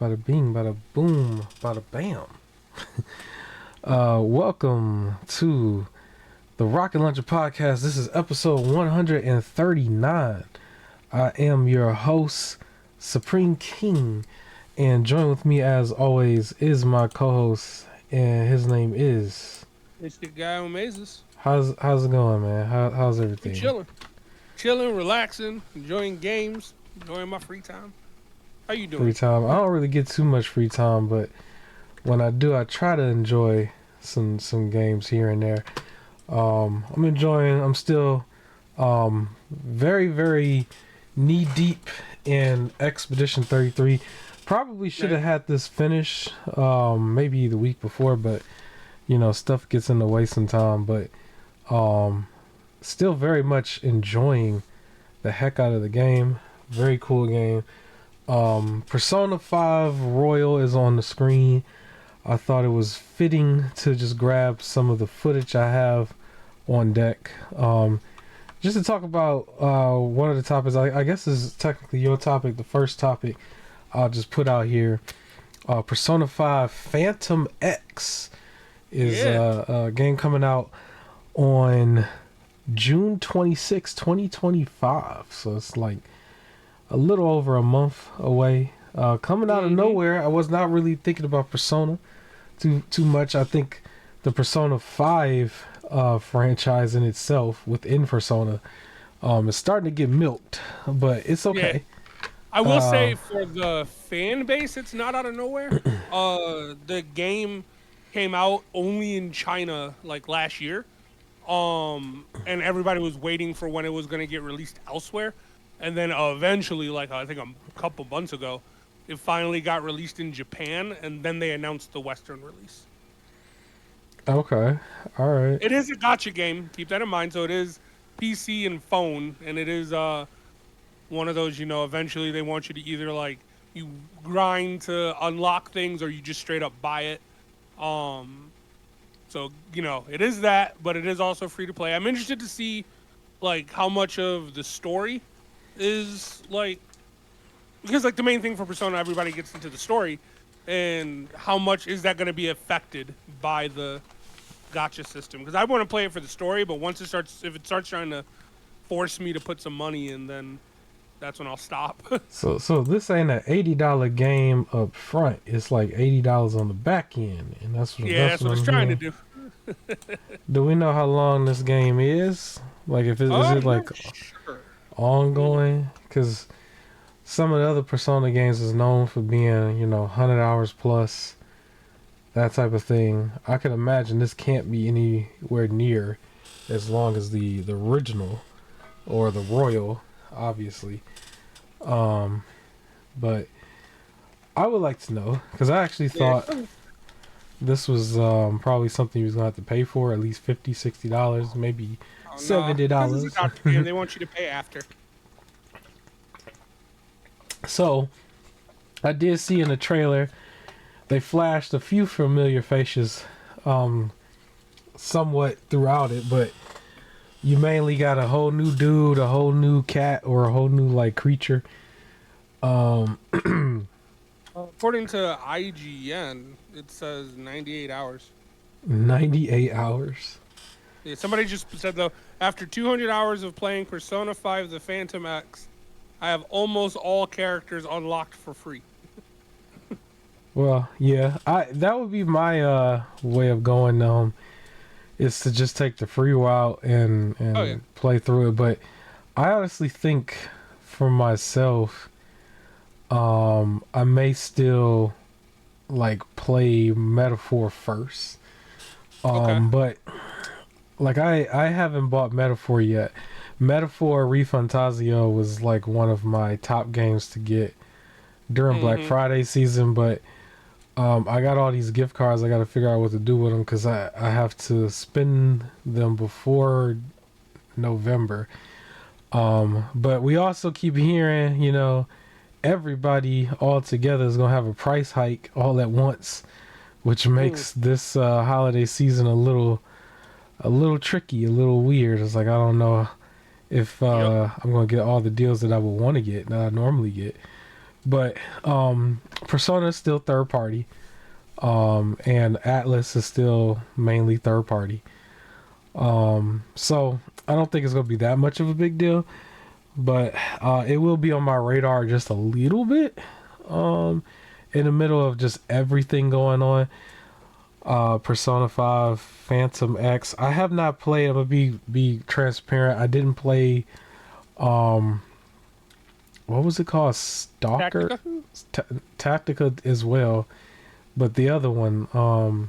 Bada bing, bada boom, bada bam. Welcome to the Rocket Launcher Podcast. This is episode 139. I am your host, Supreme King, and join with me as always is my co-host, and his name is. It's the guy who amazes. How's it going, man? How's everything? Chilling, relaxing, enjoying games, enjoying my free time. How you doing? Free time. I don't really get too much free time, but when I do, I try to enjoy some games here and there. I'm enjoying. I'm still very very knee deep in Expedition 33. Probably should have had this finished maybe the week before, but stuff gets in the way sometime. But still very much enjoying the heck out of the game. Very cool game. Persona 5 Royal is on the screen. I thought it was fitting to just grab some of the footage I have on deck. Just to talk about one of the topics, I guess this is technically your topic, the first topic I'll just put out here. Persona 5 Phantom X is a game coming out on June 26, 2025. So it's like a little over a month away. Coming out of nowhere. I was not really thinking about Persona too much. I think the Persona 5 franchise in itself within Persona is starting to get milked, but it's okay. Yeah. I will say for the fan base, it's not out of nowhere. The game came out only in China like last year, and everybody was waiting for when it was going to get released elsewhere. And then eventually, like I think a couple months ago, it finally got released in Japan, and then they announced the Western release. Okay, all right. It is a gacha game. Keep that in mind. So it is PC and phone, and it is one of those. Eventually they want you to either like you grind to unlock things, or you just straight up buy it. So it is that, but it is also free to play. I'm interested to see like how much of the story is like, because like the main thing for Persona, everybody gets into the story, and how much is that going to be affected by the gacha system? Because I want to play it for the story, but if it starts trying to force me to put some money in, then that's when I'll stop. So this ain't an $80 game up front. It's like $80 on the back end, and that's what it's trying to do. Do we know how long this game is? Like, is it like sure. ongoing? Because some of the other Persona games is known for being 100 hours plus, that type of thing. I could imagine this can't be anywhere near as long as the original or the Royal, obviously. But I would like to know, because I actually thought this was probably something you was gonna have to pay for, at least $50, $60, maybe $70. No. They want you to pay after. So I did see in the trailer they flashed a few familiar faces somewhat throughout it, but you mainly got a whole new dude, a whole new cat, or a whole new like creature. According to IGN, it says 98 hours. 98 hours. Yeah, somebody just said though, after 200 hours of playing Persona 5 The Phantom X, I have almost all characters unlocked for free. Well, yeah, that would be my way of going. Is to just take the free route and play through it. But I honestly think for myself, I may still like play Metaphor first. But like I haven't bought Metaphor yet. Metaphor Refantasio was like one of my top games to get during Black Friday season, but I got all these gift cards. I got to figure out what to do with them because I have to spend them before November. But we also keep hearing, everybody all together is going to have a price hike all at once, which makes this holiday season a little tricky, a little weird. It's like, I don't know if I'm going to get all the deals that I would want to get, that I normally get. But Persona is still third party. And Atlas is still mainly third party. So I don't think it's gonna be that much of a big deal, but it will be on my radar just a little bit. In the middle of just everything going on. Persona 5, Phantom X. I have not played. I'm gonna be transparent. I didn't play. What was it called? Stalker, Tactica as well, but the other one, the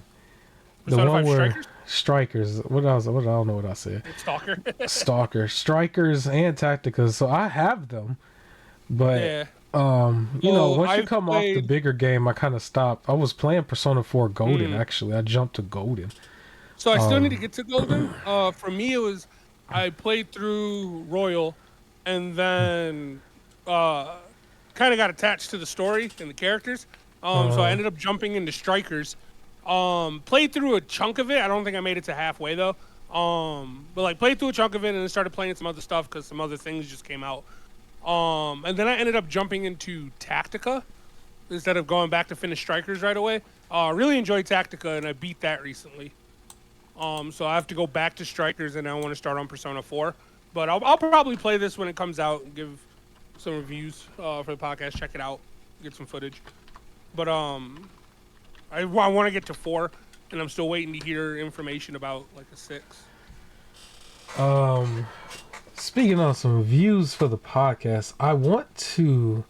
Persona one 5 where Strikers? Strikers. What I don't know what I said. Stalker. Stalker, Strikers, and Tacticas. So I have them, but Yeah. you know, once you I've come off the played. bigger game, I kind of stopped. I was playing Persona 4 Golden Mm. actually. I jumped to Golden. So I still need to Um, get to Golden. For me, it was I played through Royal, and then kind of got attached to the story and the characters. So I uh, ended up jumping into Strikers. Played through a chunk of it. I don't think I made it to halfway though. But like played through a chunk of it and then started playing some other stuff because some other things just came out. And then I ended up jumping into Tactica instead of going back to finish Strikers right away. Really enjoyed Tactica and I beat that recently. So I have to go back to Strikers and I want to start on Persona 4. But I'll probably play this when it comes out and give some reviews for the podcast. Check it out, get some footage. But I want to get to 4, and I'm still waiting to hear information about like a 6. um, Speaking of some views for the podcast, I want to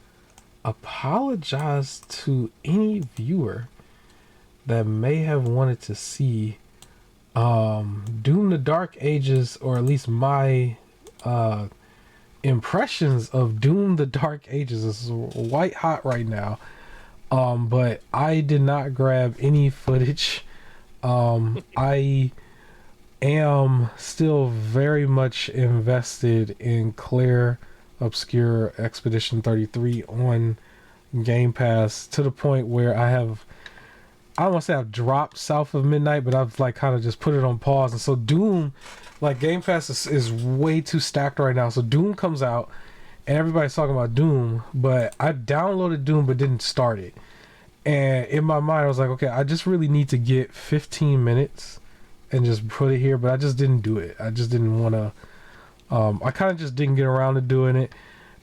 apologize to any viewer that may have wanted to see Doom the Dark Ages, or at least my impressions of Doom the Dark Ages. Is white hot right now. But I did not grab any footage. I am still very much invested in Claire Obscure Expedition 33 on Game Pass, to the point where I don't want to say I've dropped South of Midnight, but I've like kind of just put it on pause. And so Doom, like Game Pass is way too stacked right now. So Doom comes out and everybody's talking about Doom, but I downloaded Doom but didn't start it. And in my mind I was like, okay, I just really need to get 15 minutes and just put it here, but I just didn't do it. I just didn't want to. I kind of just didn't get around to doing it,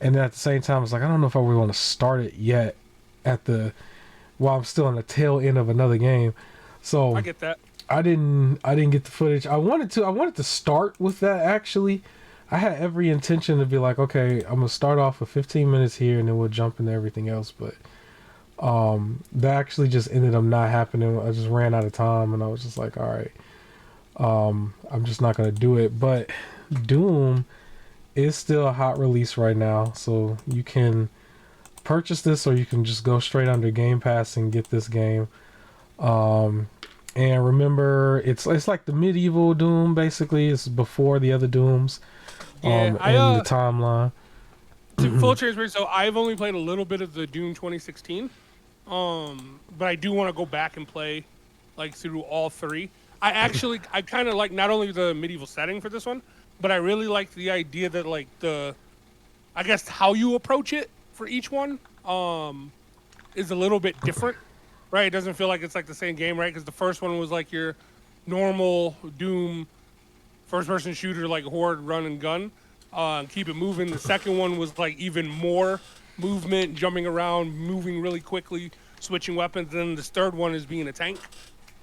and then at the same time, I was like, I don't know if I really want to start it yet. While I'm still on the tail end of another game, I so get that. I didn't get the footage. I wanted to start with that actually. I had every intention to be like, okay, I'm gonna start off with 15 minutes here, and then we'll jump into everything else, but. That actually just ended up not happening. I just ran out of time, and I was just like, all right. I'm just not gonna do it. But Doom is still a hot release right now, so you can purchase this, or you can just go straight under Game Pass and get this game. And remember, it's like the medieval Doom. Basically, it's before the other Dooms. Yeah, In the timeline. to full transparency. So I've only played a little bit of the Doom 2016. But I do want to go back and play like through all 3. I kind of like not only the medieval setting for this one, but I really like the idea that like I guess how you approach it for each one is a little bit different, right? It doesn't feel like it's like the same game, right? Because the first one was like your normal Doom first-person shooter, like horde, run and gun, and keep it moving. The second one was like even more movement, jumping around, moving really quickly, switching weapons. And then this third one is being a tank,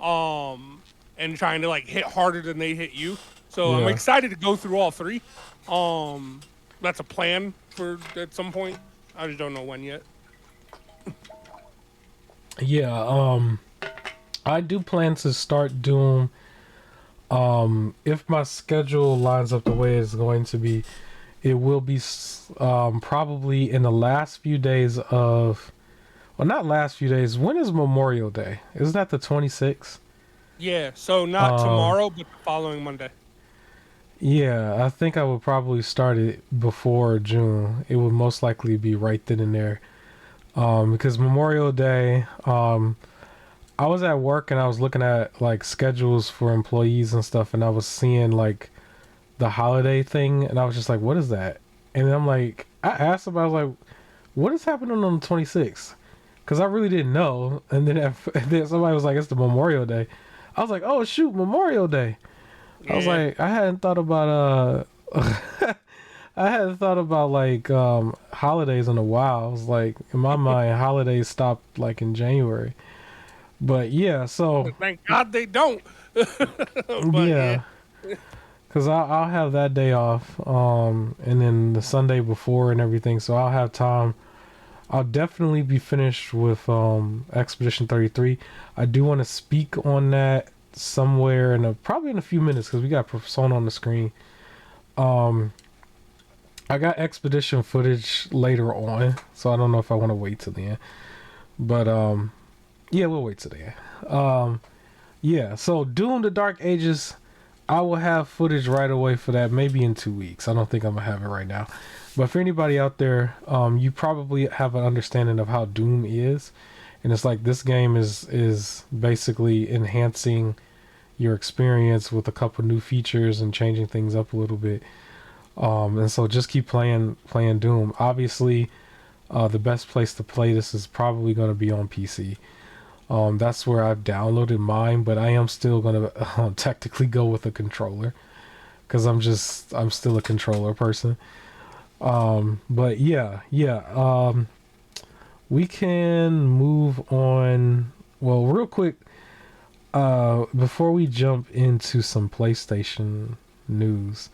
and trying to like hit harder than they hit you. So I'm Yeah. excited to go through all 3. That's a plan for at some point. I just don't know when yet. Yeah. I do plan to start Doom. If my schedule lines up the way it's going to be, it will be probably in the last few days of, well, not last few days. When is Memorial Day? Isn't that the 26th? Yeah, so not tomorrow, but the following Monday. Yeah, I think I would probably start it before June. It would most likely be right then and there. Because Memorial Day, I was at work and I was looking at like schedules for employees and stuff, and I was seeing like the holiday thing, and I was just like, what is that? And then I'm like, I asked him, I was like, what is happening on the 26th? Because I really didn't know. And then, and then somebody was like, it's the Memorial Day. I was like, oh, shoot, Memorial Day. I was Yeah. like, I hadn't thought about, I hadn't thought about like holidays in a while. I was like, in my mind, holidays stopped like in January. But yeah, so Thank God they don't. But yeah. yeah, because I'll have that day off, and then the Sunday before and everything. So I'll have time. I'll definitely be finished with Expedition 33. I do want to speak on that somewhere probably in a few minutes because we got Persona on the screen. Um, I got Expedition footage later on, so I don't know if I want to wait till the end. But yeah, we'll wait till the end. Yeah, so Doom: The Dark Ages, I will have footage right away for that, maybe in 2 weeks. I don't think I'm gonna have it right now. But for anybody out there, you probably have an understanding of how Doom is, and it's like this game is basically enhancing your experience with a couple new features and changing things up a little bit. And so just keep playing Doom. Obviously, the best place to play this is probably going to be on PC. That's where I've downloaded mine, but I am still going to technically go with a controller because I'm still a controller person. But yeah. We can move on. Well, real quick, before we jump into some PlayStation news,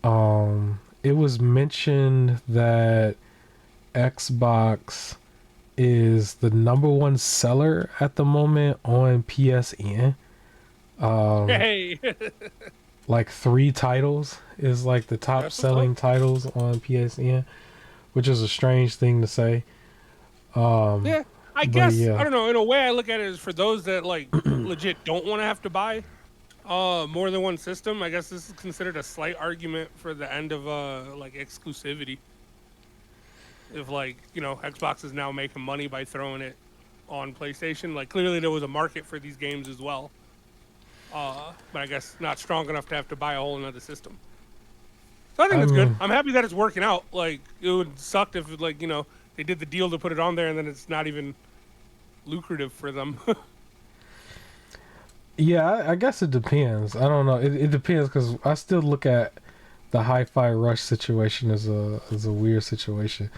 it was mentioned that Xbox is the #1 seller at the moment on PSN. Hey. Like 3 titles is like the top That's what's selling up. titles on PSN, which is a strange thing to say. Yeah. I But guess I yeah, don't know. In a way, I look at it as for those that like legit don't want to have to buy more than one system. I guess this is considered a slight argument for the end of like exclusivity. If like Xbox is now making money by throwing it on PlayStation, like clearly there was a market for these games as well. But I guess not strong enough to have to buy a whole another system. So I think I it's good. mean, I'm happy that it's working out. Like it would suck if like they did the deal to put it on there and then it's not even lucrative for them. yeah, I guess it depends. I don't know. It depends because I still look at the Hi-Fi Rush situation as a weird situation. I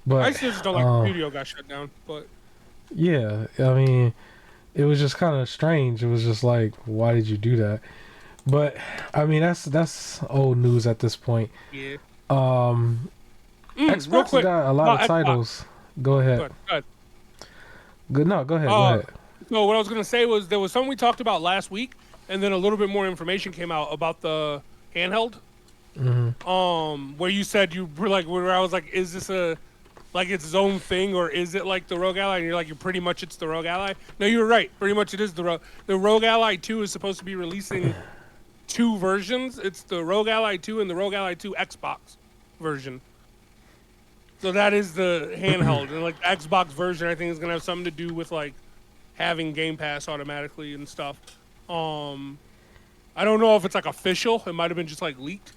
But still just don't like the studio got shut down. But yeah, I mean, it was just kind of strange. It was just like, why did you do that? But I mean, that's old news at this point. yeah. Um, Real Xbox has quick got a lot of about Xbox. titles. Go ahead. Good. Good. Good. No, go ahead. Go Uh, ahead. no, what I was gonna say was there was something we talked about last week, and then a little bit more information came out about the handheld. Where you said you were like, where I was like, is this like its own thing, or is it like the Rogue Ally? And you're like, you're pretty much it's the Rogue Ally. No, you were right. Pretty much it is the Rogue Ally 2 is supposed to be releasing 2 versions. It's the Rogue Ally 2 and the Rogue Ally 2 Xbox version. So that is the handheld, and like the Xbox version, I think is gonna have something to do with like having Game Pass automatically and stuff. I don't know if it's like official. It might have been just like leaked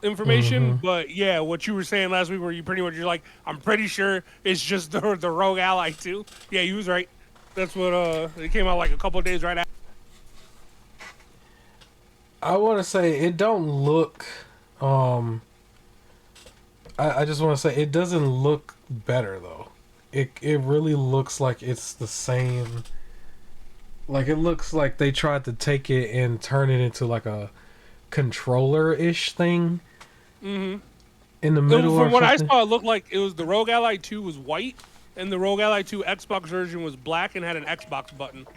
information, but yeah, what you were saying last week, where you're like, I'm pretty sure it's just the Rogue Ally 2. Yeah, you was right. That's what it came out like a couple of days right after. I want to say it don't look. I just want to say it doesn't look better though. It really looks like it's the same. Like it looks like they tried to take it and turn it into like a controller-ish thing in the middle or From what I something. saw, it looked like it was the Rogue Ally 2 was white, and the Rogue Ally 2 Xbox version was black and had an Xbox button.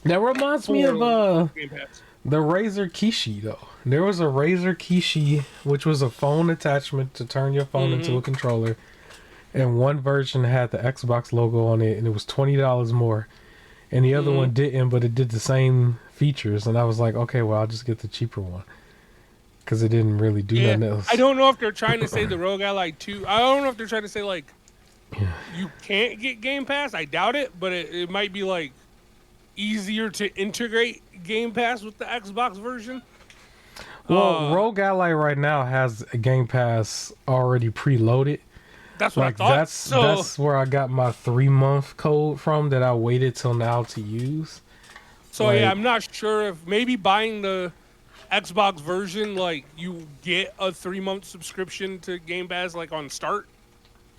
That reminds me of Game Pass. the Razer Kishi though. There was a Razer Kishi, which was a phone attachment to turn your phone into a controller, and one version had the Xbox logo on it, and it was $20 more, and the other one didn't, but it did the same features. And I was like, okay, well, I'll just get the cheaper one because it didn't really do nothing else. I don't know if they're trying to say the Rogue Ally 2. I don't know if they're trying to say like you can't get Game Pass. I doubt it, but it might be like easier to integrate Game Pass with the Xbox version. Well, Uh, Rogue Ally right now has a Game Pass already preloaded. that's what I Like thought. So, that's where I got my 3 month code from that I waited till now to use. yeah, Like I'm not sure if maybe buying the Xbox version, like you get a 3 month subscription to Game Pass, like on start.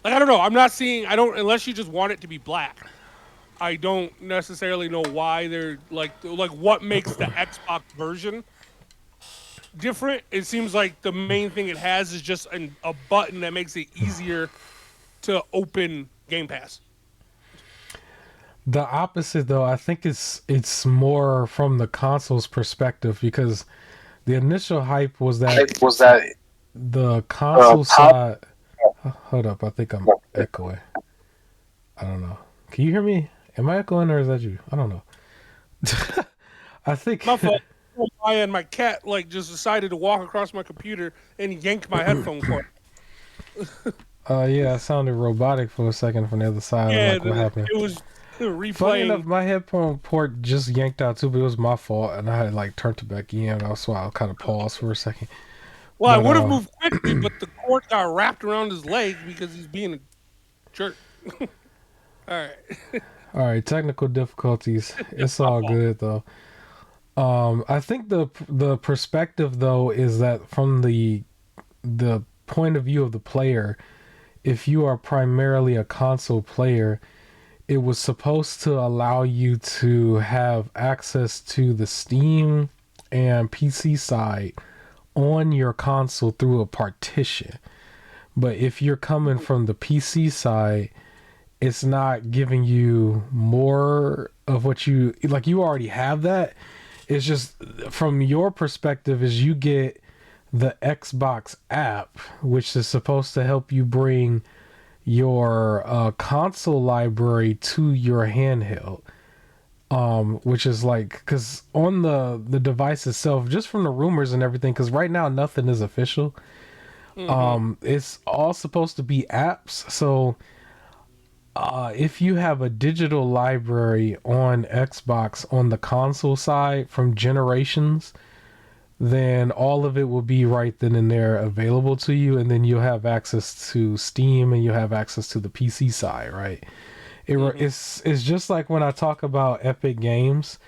Like I don't know. I'm not seeing. I don't unless you just want it to be black. I don't necessarily know why they're like what makes the Xbox version different. It seems like the main thing it has is just a button that makes it easier to open Game Pass. the opposite though, I think it's more from the console's perspective because the initial hype was that the console side. Hold up, I think I'm echoing. I don't know. Can you hear me? Am I echoing or is that you? I don't know. I think. My fault. And my cat like just decided to walk across my computer and yank my headphone cord. Yeah, it sounded robotic for a second from the other side. Yeah, Like what happened? it was Funny enough, replaying. my headphone port just yanked out too, but it was my fault, and I had like turned it back in. That's why I kind of paused for a second. Well, I But would have moved quickly, but the cord got wrapped around his leg because he's being a jerk. All right, all right, technical difficulties. It's my all fault. good though. I think the perspective though is that from the point of view of the player, if you are primarily a console player, it was supposed to allow you to have access to the Steam and PC side on your console through a partition. But if you're coming from the PC side, it's not giving you more of what you like. You already have that. It's just from your perspective, is you get the Xbox app, which is supposed to help you bring your console library to your handheld. Which is like, because on the device itself, just from the rumors and everything, because right now nothing is official. Mm-hmm. It's all supposed to be apps. So if you have a digital library on Xbox on the console side from generations, then all of it will be right then and there available to you, and then you'll have access to Steam and you'll have access to the PC side, right? Mm-hmm. It's just like when I talk about Epic Games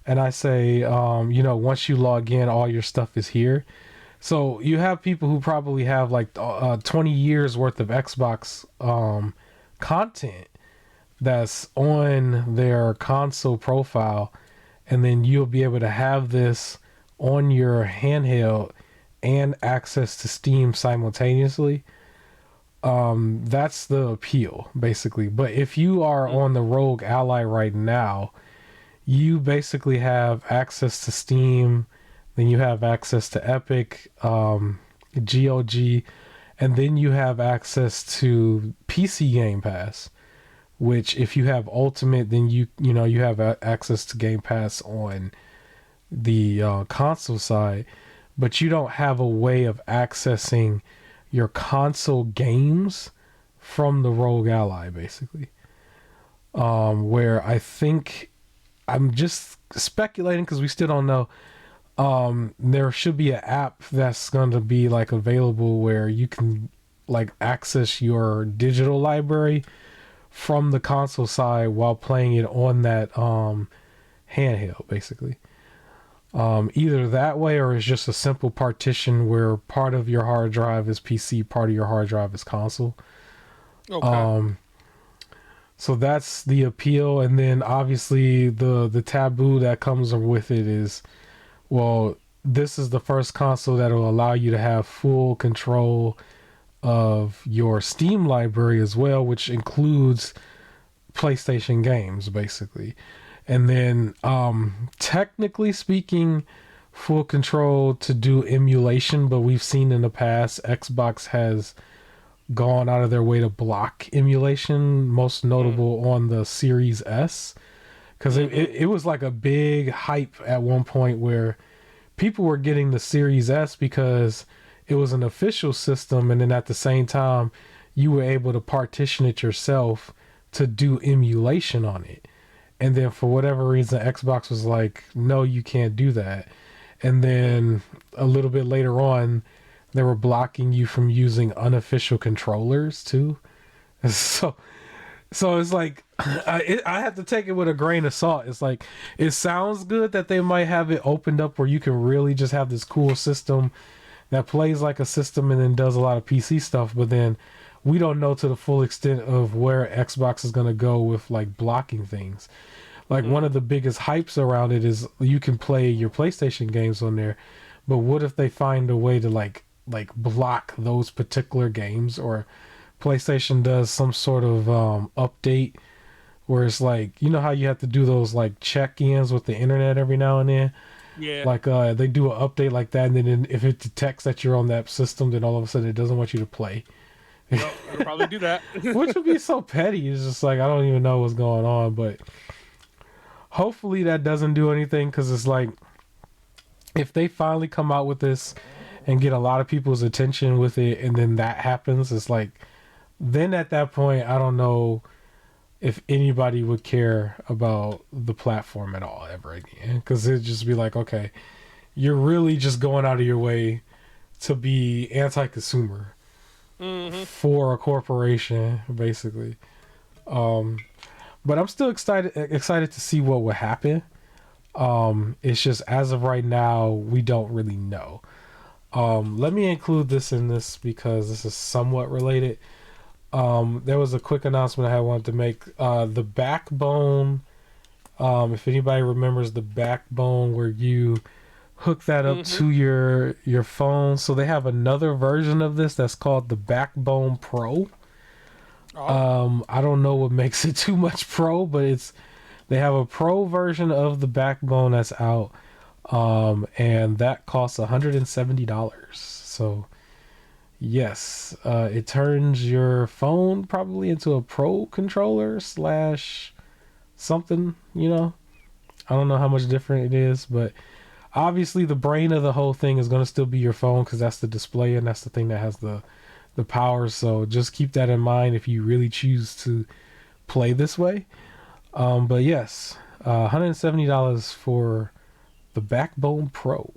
and I say, once you log in, all your stuff is here. So you have people who probably have like 20 years worth of Xbox content that's on their console profile, and then you'll be able to have this on your handheld and access to Steam simultaneously. That's the appeal basically. But if you are Mm-hmm. on the Rogue Ally right now, you basically have access to Steam, then you have access to Epic, GOG, and then you have access to PC Game Pass. Which, if you have Ultimate, then you have access to Game Pass on the console side, but you don't have a way of accessing your console games from the Rogue Ally, basically. Where I think I'm just speculating because we still don't know. There should be an app that's going to be like available where you can like access your digital library from the console side while playing it on that handheld, basically. Either that way or it's just a simple partition where part of your hard drive is PC, part of your hard drive is console. Okay. Um, so that's the appeal, and then obviously the taboo that comes with it is, well, this is the first console that will allow you to have full control of your Steam library as well, which includes PlayStation games, basically. And then, technically speaking, full control to do emulation, but we've seen in the past Xbox has gone out of their way to block emulation, most notable on the Series S. Because Mm-hmm. it was like a big hype at one point where people were getting the Series S because it was an official system, and then at the same time, you were able to partition it yourself to do emulation on it. And then for whatever reason, Xbox was like, no, you can't do that. and then a little bit later on, they were blocking you from using unofficial controllers too. So so it's like I have to take it with a grain of salt. It's like it sounds good that they might have it opened up where you can really just have this cool system that plays like a system and then does a lot of PC stuff, but then we don't know to the full extent of where Xbox is going to go with like blocking things. Like one of the biggest hypes around it is you can play your PlayStation games on there, but what if they find a way to like block those particular games, or PlayStation does some sort of update where it's like, you know how you have to do those like check-ins with the internet every now and then? Yeah. Like they do an update like that, and then if it detects that you're on that system, then all of a sudden it doesn't want you to play. Well, it'll probably do that. Which would be so petty. It's just like I don't even know what's going on, but hopefully that doesn't do anything, because it's like if they finally come out with this and get a lot of people's attention with it, and then that happens, it's like then at that point I don't know if anybody would care about the platform at all ever again, because it'd just be like, okay, you're really just going out of your way to be anti-consumer for a corporation, basically. But I'm still excited to see what will happen. It's just as of right now, we don't really know. Let me include this in this because this is somewhat related. There was a quick announcement I wanted to make. The Backbone, if anybody remembers the Backbone where you hook that up to your phone. So they have another version of this that's called the Backbone Pro. I don't know what makes it too much pro, but they have a pro version of the Backbone that's out. And that costs $170. So yes, it turns your phone probably into a pro controller / something, you know. I don't know how much different it is, but obviously the brain of the whole thing is going to still be your phone, because that's the display and that's the thing that has the power. So just keep that in mind if you really choose to play this way. But yes, $170 for the Backbone Pro.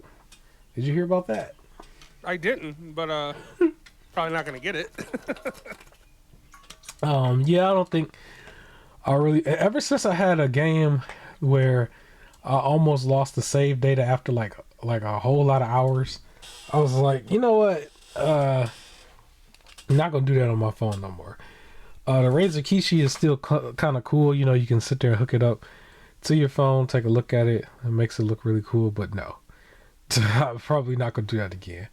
Did you hear about that? I didn't, but probably not gonna get it. Yeah, I don't think I really. Ever since I had a game where I almost lost the save data after like a whole lot of hours, I was like, you know what? I'm not gonna do that on my phone no more. The Razer Kishi is still kind of cool. You know, you can sit there and hook it up to your phone, take a look at it. It makes it look really cool, but no. I'm probably not going to do that again.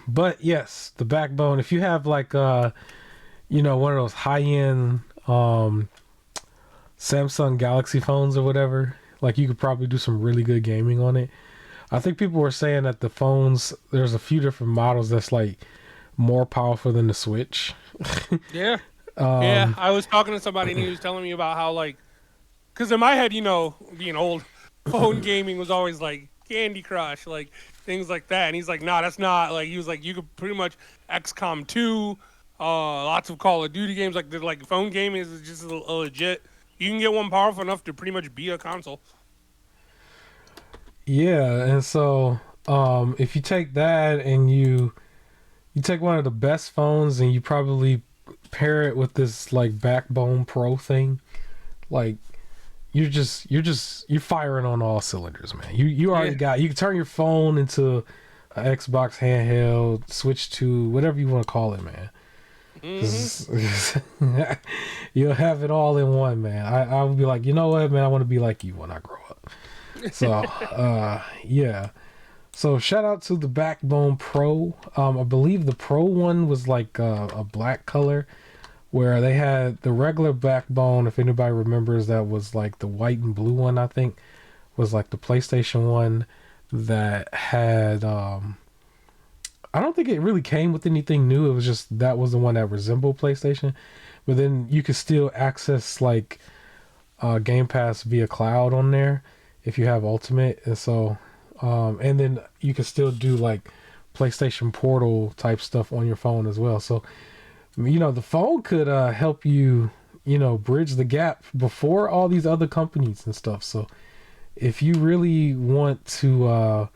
But yes, the Backbone, if you have like, you know, one of those high-end Samsung Galaxy phones or whatever, like you could probably do some really good gaming on it. I think people were saying that the phones, there's a few different models that's like more powerful than the Switch. Yeah. Yeah, I was talking to somebody and he was telling me about how, like, because in my head, you know, being old, phone gaming was always like Candy Crush, like things like that. And he's like, nah, that's not. Like, he was like, you could pretty much XCOM 2, lots of Call of Duty games. Like phone gaming is just a legit. You can get one powerful enough to pretty much be a console. Yeah, and so if you take that and you take one of the best phones and you probably pair it with this like Backbone Pro thing, like you're firing on all cylinders, man. You already got, you can turn your phone into an Xbox handheld, Switch 2, whatever you want to call it, man. You'll have it all in one, man. I would be like, you know what, man, I want to be like you when I grow up. So yeah. So shout out to the Backbone Pro. I believe the Pro one was like a black color, where they had the regular Backbone, if anybody remembers, that was like the white and blue one, I think, was like the PlayStation one that had, I don't think it really came with anything new. It was just, that was the one that resembled PlayStation. But then you could still access like Game Pass via cloud on there if you have Ultimate. And so, and then you can still do like PlayStation Portal type stuff on your phone as well. So, you know, the phone could help you, you know, bridge the gap before all these other companies and stuff. So if you really want to,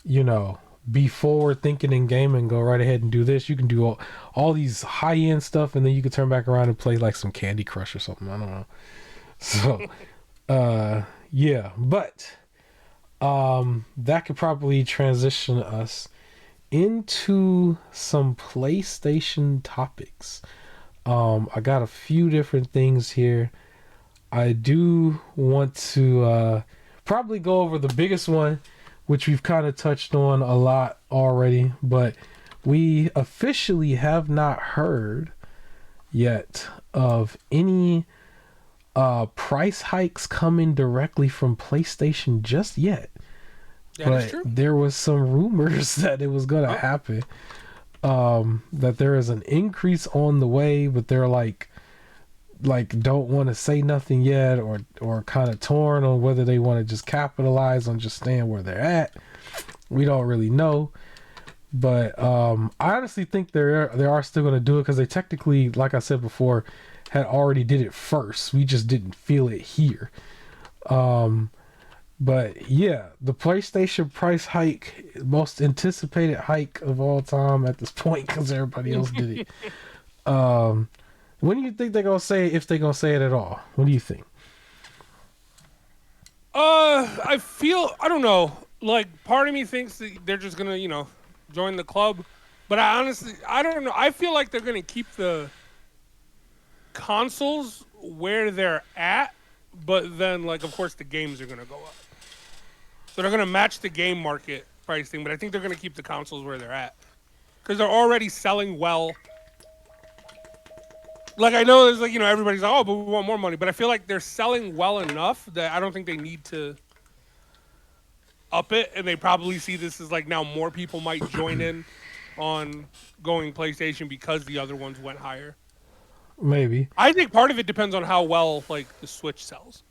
you know, be forward thinking in gaming, go right ahead and do this. You can do all these high end stuff, and then you can turn back around and play like some Candy Crush or something. I don't know. So, yeah, but that could probably transition us into some PlayStation topics. I got a few different things here. I do want to probably go over the biggest one, which we've kind of touched on a lot already, but we officially have not heard yet of any price hikes coming directly from PlayStation just yet. That is true. There was some rumors that it was going to happen. That there is an increase on the way, but they're like don't want to say nothing yet, or kind of torn on whether they want to just capitalize on just staying where they're at. We don't really know, but I honestly think they are still going to do it, because they technically, like I said before, had already did it first. We just didn't feel it here. But yeah, the PlayStation price hike, most anticipated hike of all time at this point, because everybody else did it. When do you think they're gonna say it, if they're gonna say it at all? What do you think? I don't know. Like, part of me thinks that they're just gonna, join the club, but I don't know. I feel like they're gonna keep the consoles where they're at, but then, like, of course, the games are gonna go up. So they're gonna match the game market pricing, but I think they're gonna keep the consoles where they're at, because they're already selling well. Like, I know there's, like, everybody's like, oh, but we want more money. But I feel like they're selling well enough that I don't think they need to up it. And they probably see this as, like, now more people might join in on going PlayStation because the other ones went higher. Maybe. I think part of it depends on how well, like, the Switch sells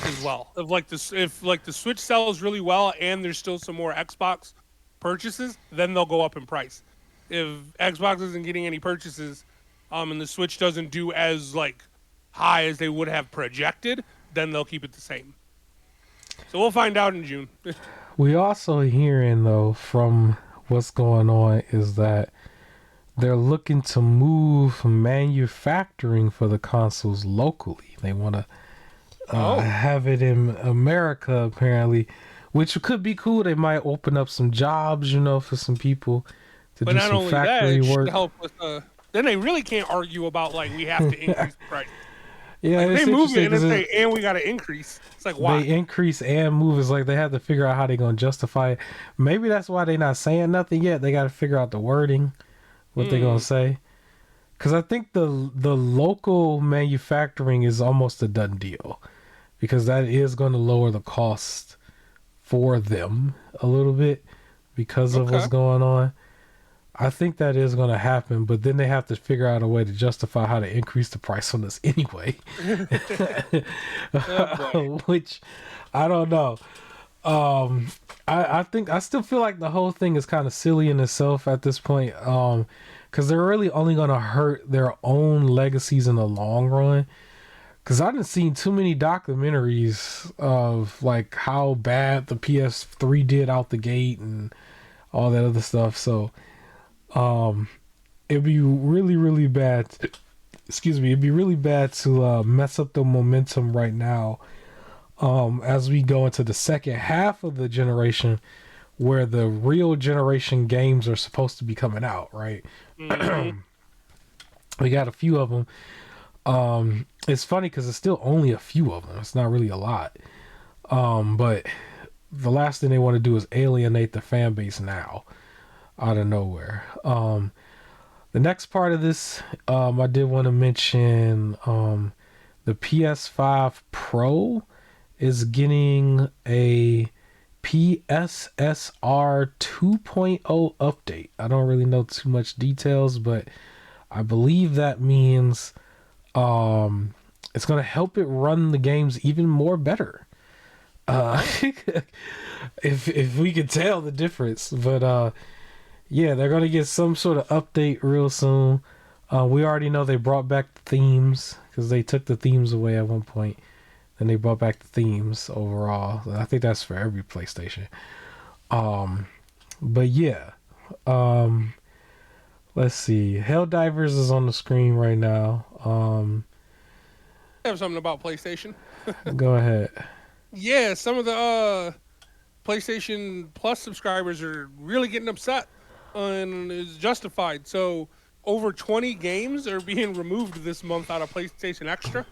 as well. If the Switch sells really well and there's still some more Xbox purchases, then they'll go up in price. If Xbox isn't getting any purchases, and the Switch doesn't do as, like, high as they would have projected, then they'll keep it the same. So we'll find out in June. We also hearing, though, from what's going on, is that they're looking to move manufacturing for the consoles locally. They want to have it in America, apparently, which could be cool. They might open up some jobs, for some people to do some factory work. Should help with then they really can't argue about, like, we have to increase the price. Yeah, like, they move it and say, and we got to increase. It's like, why? They increase and move. It's like they have to figure out how they're going to justify it. Maybe that's why they're not saying nothing yet. They got to figure out the wording, what they're going to say. Because I think the local manufacturing is almost a done deal, because that is going to lower the cost for them a little bit because of what's going on. I think that is going to happen, but then they have to figure out a way to justify how to increase the price on this anyway. Which, I don't know. I still feel like the whole thing is kind of silly in itself at this point, because they're really only going to hurt their own legacies in the long run. Because I didn't see too many documentaries of, like, how bad the PS3 did out the gate and all that other stuff. So it'd be really, really bad. It'd be really bad to mess up the momentum right now, as we go into the second half of the generation, where the real generation games are supposed to be coming out, right? Mm-hmm. We got a few of them. It's funny because it's still only a few of them. It's not really a lot. But the last thing they want to do is alienate the fan base now, out of nowhere. The next part of this, I did want to mention, the PS5 Pro is getting a PSSR 2.0 update. I don't really know too much details, but I believe that means it's going to help it run the games even more better. If we could tell the difference. But yeah, they're going to get some sort of update real soon. We already know they brought back the themes, because they took the themes away at one point. and they brought back the themes overall. I think that's for every PlayStation. Um, but yeah, um, let's see. Helldivers is on the screen right now. I have something about PlayStation. Go ahead. Yeah, some of the PlayStation Plus subscribers are really getting upset, and is justified. So over 20 games are being removed this month out of PlayStation Extra.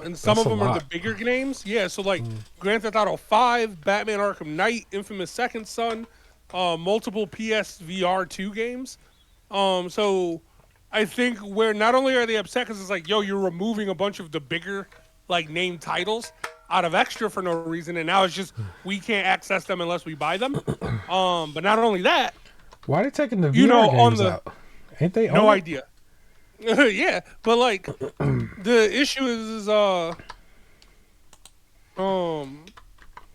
And some That's of a them are the lot. bigger games. Yeah, so like Grand Theft Auto 5, Batman Arkham Knight, Infamous Second Son, multiple PSVR 2 games. So I think where not only are they upset because it's like, yo, you're removing a bunch of the bigger like named titles out of Extra for no reason, and now it's just we can't access them unless we buy them. But not only that, Why are they taking the you VR know, on games the out? Ain't they no on it? idea. Yeah, but like the issue is um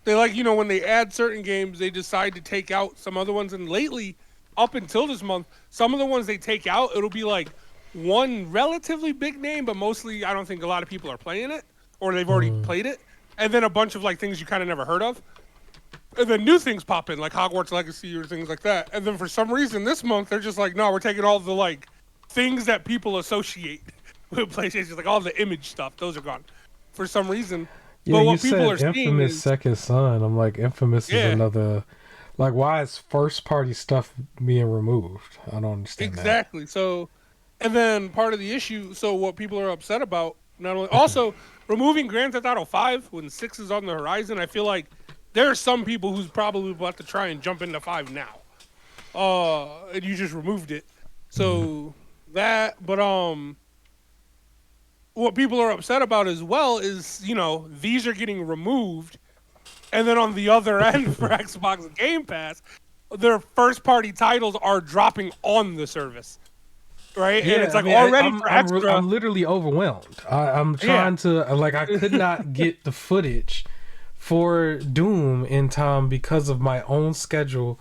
they like, you know, when they add certain games they decide to take out some other ones, and lately up until this month some of the ones they take out it'll be like one relatively big name, but mostly I don't think a lot of people are playing it or they've already played it, and then a bunch of like things you kind of never heard of, and then new things pop in like Hogwarts Legacy or things like that, and then for some reason this month they're just like, no, we're taking all the like things that people associate with PlayStation, like all the image stuff, those are gone for some reason. Yeah, But you what people said are seeing Infamous is, Second Son. I'm like, Infamous is yeah, another. Like, why is first party stuff being removed? I don't understand that. exactly. So, and then part of the issue, so what people are upset about, not only also removing Grand Theft Auto 5 when 6 is on the horizon, I feel like there are some people who's probably about to try and jump into 5 now. And you just removed it. Mm. So that, but what people are upset about as well is, you know, these are getting removed, and then on the other end for Xbox Game Pass, their first party titles are dropping on the service, right? And it's Yeah, I like mean, already for extra. I'm literally overwhelmed. I'm Yeah. trying to like I could not get the footage for Doom in time because of my own schedule,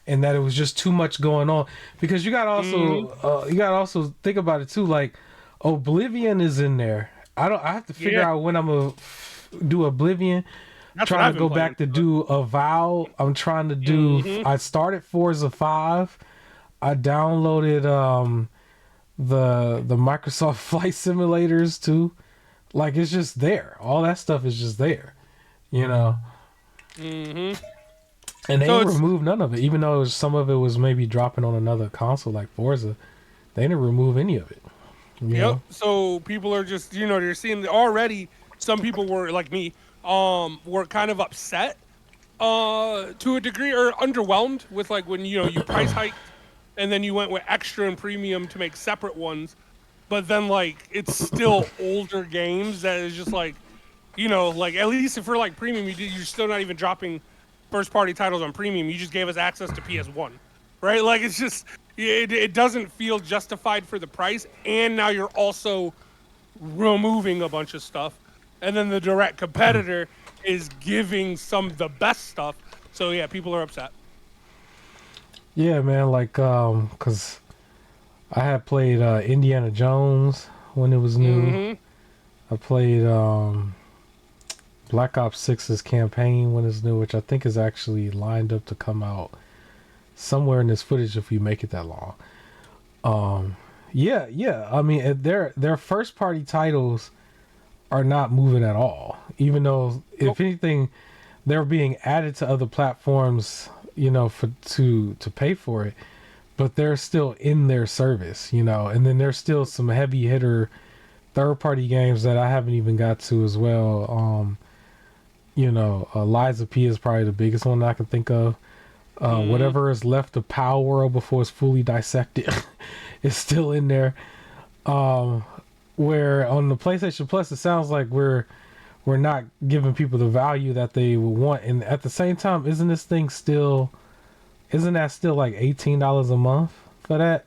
and that it was just too much going on. Because Hmm. you got to also think about it too. Like Oblivion is in there. I have to figure Yeah, out when I'm gonna do Oblivion. that's what Trying to I've been go playing. back to do Avowed. I'm trying to do. Hmm. I started Forza 5. I downloaded the Microsoft Flight Simulators too. Like it's just there. All that stuff is just there, you know. Hmm. And they So ain't it's, removed none of it, even though some of it was maybe dropping on another console like Forza. They didn't remove any of it, you yep. know. So people are just, you know, you're seeing already some people were like me, were kind of upset to a degree, or underwhelmed with like when, you know, you price hiked and then you went with extra and premium to make separate ones, but then like it's still older games that is just like, you know, like at least if for like premium you're still not even dropping first party titles on premium, you just gave us access to PS1, right? Like it's just it doesn't feel justified for the price, and now you're also removing a bunch of stuff, and then the direct competitor is giving some of the best stuff. So yeah, people are upset. Yeah, man. Like, cause I had played Indiana Jones when it was new. Hmm. I played Black Ops Six's campaign when it's new, which I think is actually lined up to come out somewhere in this footage if we make it that long. Um, yeah, yeah. I mean, their first party titles are not moving at all. Even though, Nope. if anything, they're being added to other platforms, you know, for to pay for it. But they're still in their service, you know. And then there's still some heavy hitter third party games that I haven't even got to as well. You know, Lies of P is probably the biggest one I can think of. Hmm. Whatever is left of Power World before it's fully dissected is still in there. Um, where on the PlayStation Plus, it sounds like we're not giving people the value that they would want, and at the same time, isn't that still like $18 a month for that?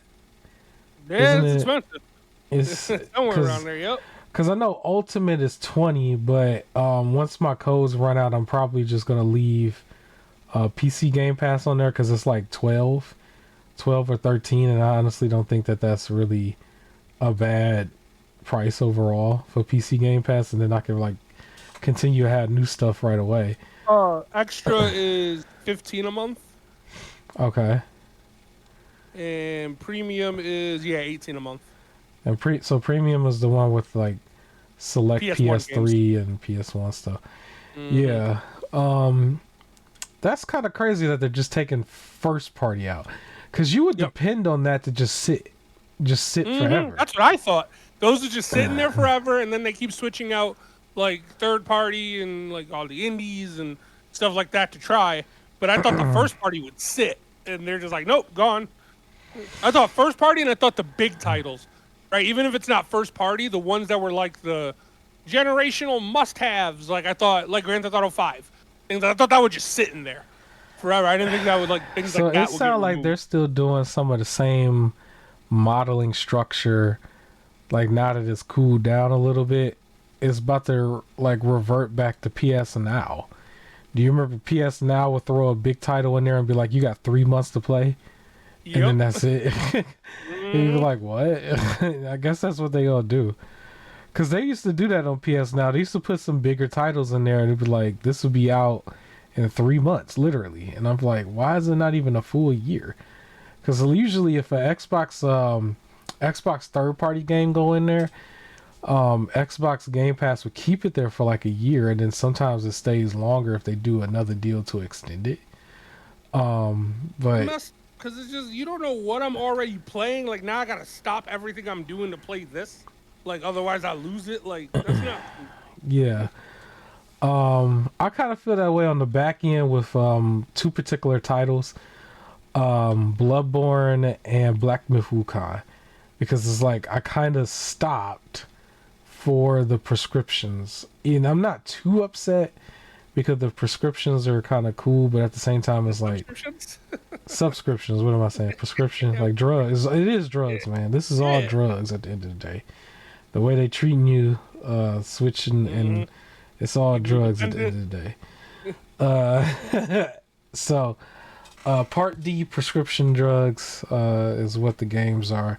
Yeah, Isn't it's it? expensive. It's Somewhere around because there. Yep. I know Ultimate is 20, but once my codes run out, I'm probably just gonna leave PC Game Pass on there because it's like 12 or 13, and I honestly don't think that that's really a bad price overall for PC Game Pass, and then I can like continue to have new stuff right away. Extra is 15 a month, Okay. and premium is 18 a month. And so premium is the one with like select PS1 PS3 and PS1 stuff. Mm-hmm. Yeah. That's kind of crazy that they're just taking first party out, because you would depend on that to just sit forever. That's what I thought. Those are just sitting there forever, and then they keep switching out like third party and like all the indies and stuff like that to try. But I thought the first party would sit, and they're just like, nope, gone. I thought first party, and I thought the big titles, right? Even if it's not first party, the ones that were like the generational must-haves, like I thought, like Grand Theft Auto 5, things I thought that would just sit in there forever. I didn't think that would like things So like that. it sounds like they're still doing some of the same modeling structure. Like now that it's cooled down a little bit, it's about to like revert back to PS Now. Do you remember PS Now would throw a big title in there and be like, "You got 3 months to play," and then that's it. And you're like, "What?" I guess that's what they all do. Because they used to do that on PS Now. They used to put some bigger titles in there and it'd be like, "This would be out in 3 months," literally. And I'm like, why is it not even a full year? Because usually if an Xbox third party game go in there, Xbox Game Pass would keep it there for like a year, and then sometimes it stays longer if they do another deal to extend it. But because it's just you don't know what I'm already playing. Like now I gotta stop everything I'm doing to play this. Like otherwise I lose it. Like that's not. yeah. I kind of feel that way on the back end with two particular titles, Bloodborne and Black Myth Wukong, because it's like I kind of stopped for the prescriptions, and I'm not too upset because the prescriptions are kind of cool, but at the same time it's like subscriptions. What am I saying? Prescription, like drugs. It is drugs, man. This is all drugs at the end of the day. The way they treating you, switching and it's all drugs at the end of the day. So, Part D prescription drugs is what the games are.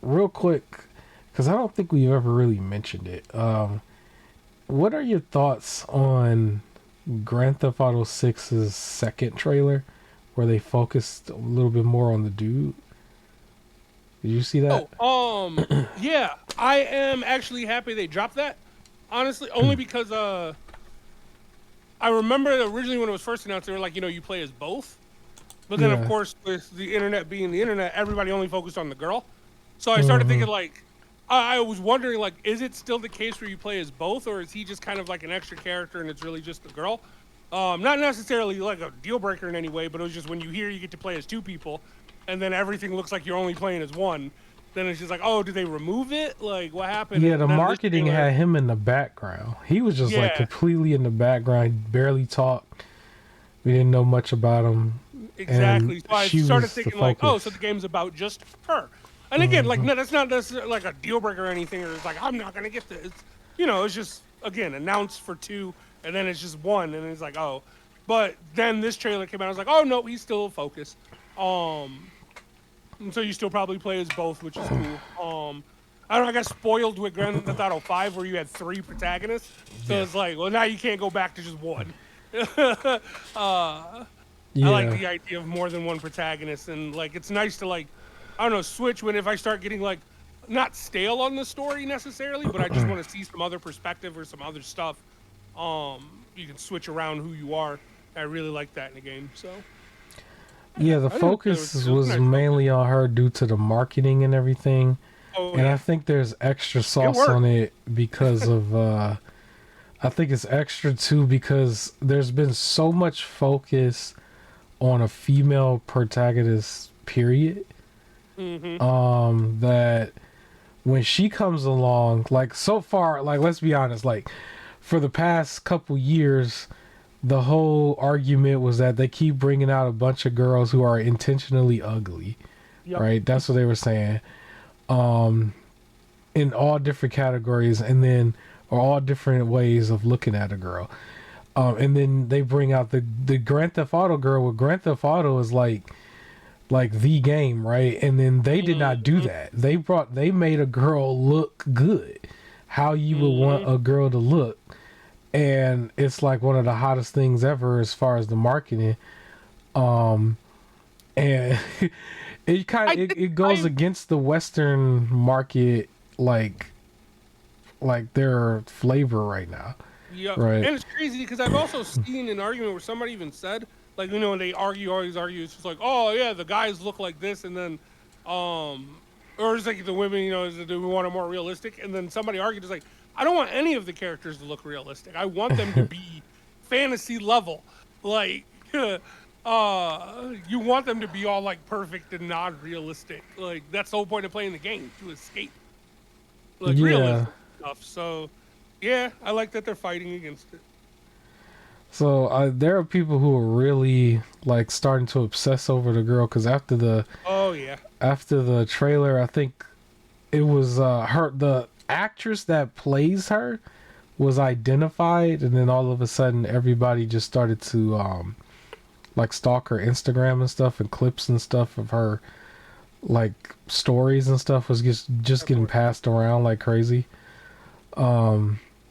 Real quick, because I don't think we've ever really mentioned it. What are your thoughts on Grand Theft Auto 6's second trailer, where they focused a little bit more on the dude? Did you see that? Yeah, I am actually happy they dropped that. Honestly, only because I remember originally when it was first announced, they were like, you play as both. But then, of course, with the internet being the internet, everybody only focused on the girl. So I started thinking, like, I was wondering, like, is it still the case where you play as both, or is he just kind of like an extra character and it's really just the girl? Not necessarily like a deal breaker in any way, but it was just when you hear you get to play as two people, and then everything looks like you're only playing as one. Then it's just like, oh, did they remove it? Like, what happened? Yeah, the marketing had him in the background. He was just like completely in the background. He barely talked. We didn't know much about him. Exactly. So I started thinking like, oh, so the game's about just her. And again, like, no, that's not like a deal breaker or anything. Or it's like, I'm not gonna get this. It's, it's just again announced for 2, and then it's just 1, and it's like, oh. But then this trailer came out. I was like, oh no, he's still focused. And so you still probably play as both, which is cool. I don't know, I got spoiled with Grand Theft Auto 5 where you had 3 protagonists. So it's like, well, now you can't go back to just 1. I like the idea of more than one protagonist, and like it's nice to like, I don't know, switch when if I start getting like not stale on the story necessarily, but I just want to see some other perspective or some other stuff. You can switch around who you are. I really like that in the game. So yeah, the focus was mainly on her due to the marketing and everything. I think there's extra sauce on it because of I think it's extra too because there's been so much focus on a female protagonist, period. That when she comes along, like so far, like let's be honest, like for the past couple years, the whole argument was that they keep bringing out a bunch of girls who are intentionally ugly, right? That's what they were saying. In all different categories, and then or all different ways of looking at a girl. And then they bring out the Grand Theft Auto girl. With Grand Theft Auto is like like the game, right? And then they did not do that. They made a girl look good, how you would want a girl to look, and it's like one of the hottest things ever as far as the marketing. Um, and it goes against the Western market, like their flavor right now. Yeah, Right. and it's crazy because I've also seen an argument where somebody even said, like, when they always argue, it's just like, oh yeah, the guys look like this, and then, or it's like the women, do we want it more realistic? And then somebody argued, it's like, I don't want any of the characters to look realistic. I want them to be fantasy level, like, you want them to be all like perfect and non-realistic. Like that's the whole point of playing the game, to escape like Yeah. realism stuff. So. Yeah, I like that they're fighting against it. So there are people who are really like starting to obsess over the girl because Oh yeah, after the trailer, I think it was the actress that plays her was identified, and then all of a sudden everybody just started to like stalk her Instagram and stuff and clips and stuff of her like stories and stuff was just getting passed around like crazy.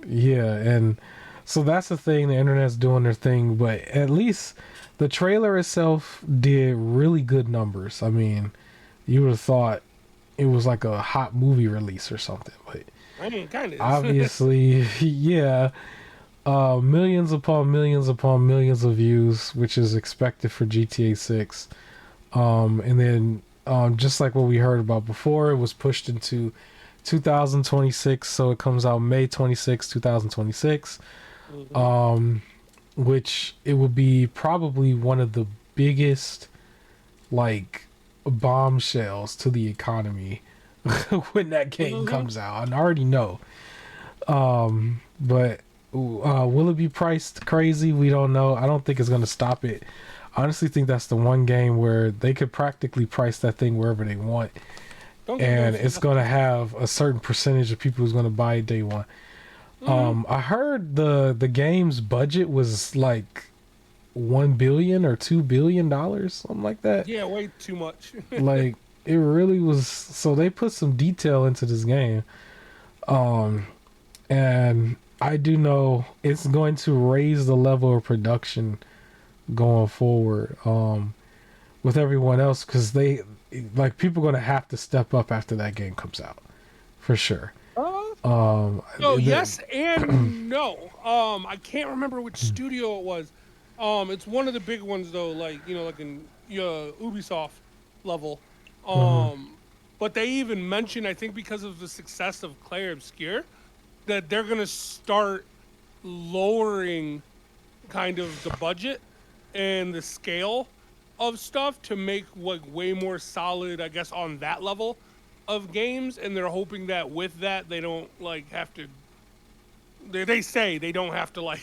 Yeah, and so that's the thing. The internet's doing their thing, but at least the trailer itself did really good numbers. I mean, you would have thought it was like a hot movie release or something, but I mean, kind of. obviously, yeah, millions upon millions upon millions of views, which is expected for GTA 6. And then just like what we heard about before, it was pushed into 2026, so it comes out May 26, 2026. Which it will be probably one of the biggest like bombshells to the economy when that game comes out. I already know. But will it be priced crazy? We don't know. I don't think it's going to stop it. I honestly think that's the one game where they could practically price that thing wherever they want. And it's going to have a certain percentage of people who's going to buy it day one. I heard the game's budget was like $1 billion or $2 billion, something like that. Yeah, way too much. Like it really was. So they put some detail into this game, and I do know it's going to raise the level of production going forward. With everyone else, because they like people are going to have to step up after that game comes out, for sure. No, yes and no. I can't remember which studio it was. It's one of the big ones though, like like in Ubisoft level. But they even mentioned, I think, because of the success of Clair Obscur, that they're gonna start lowering kind of the budget and the scale of stuff to make like way more solid, I guess, on that level of games, and they're hoping that with that they don't like have to. They say they don't have to like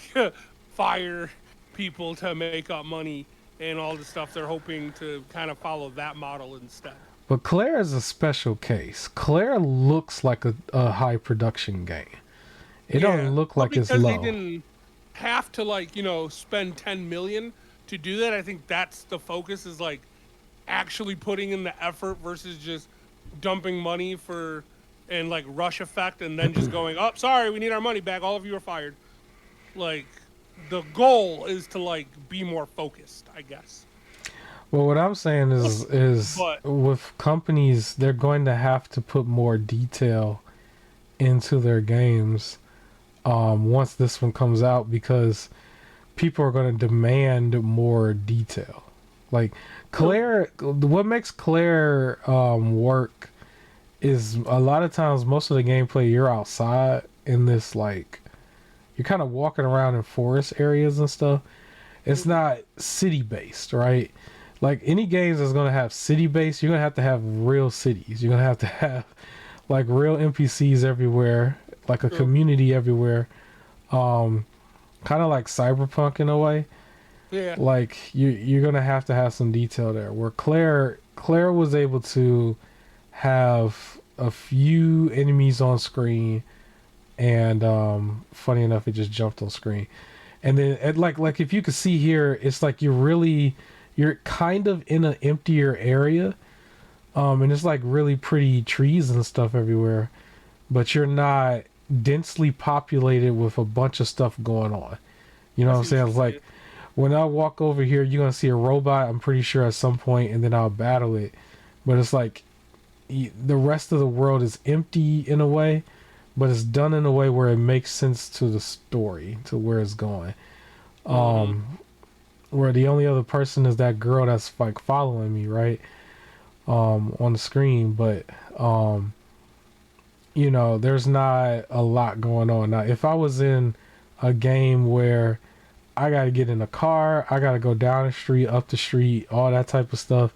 fire people to make up money and all the stuff. They're hoping to kind of follow that model instead. But Claire is a special case. Claire looks like a high production game. It don't look like it's low. Because they didn't have to like spend 10 million to do that. I think that's the focus, is like actually putting in the effort versus just dumping money for and like rush effect and then just going, oh, sorry, we need our money back, all of you are fired. Like the goal is to like be more focused, I guess. Well, what I'm saying is with companies, they're going to have to put more detail into their games once this one comes out, because people are going to demand more detail. Like Claire, what makes Claire work is a lot of times most of the gameplay you're outside in this, like you're kind of walking around in forest areas and stuff. It's not city based, right? Like any games that's going to have city based, you're going to have real cities. You're going to have like real NPCs everywhere, like a community everywhere. Kind of like Cyberpunk in a way. Yeah. Like you're gonna have to have some detail there. Where Claire was able to have a few enemies on screen, and funny enough, it just jumped on screen. And then like if you could see here, it's like you're you're kind of in an emptier area, and it's like really pretty trees and stuff everywhere, but you're not densely populated with a bunch of stuff going on. You know what I'm saying? It's like when I walk over here, you're gonna see a robot, I'm pretty sure, at some point, and then I'll battle it. But it's like the rest of the world is empty in a way, but it's done in a way where it makes sense to the story, to where it's going. Where the only other person is that girl that's like following me, right? On the screen, but you know, there's not a lot going on. Now, if I was in a game where I gotta get in a car, I gotta go down the street, up the street, all that type of stuff,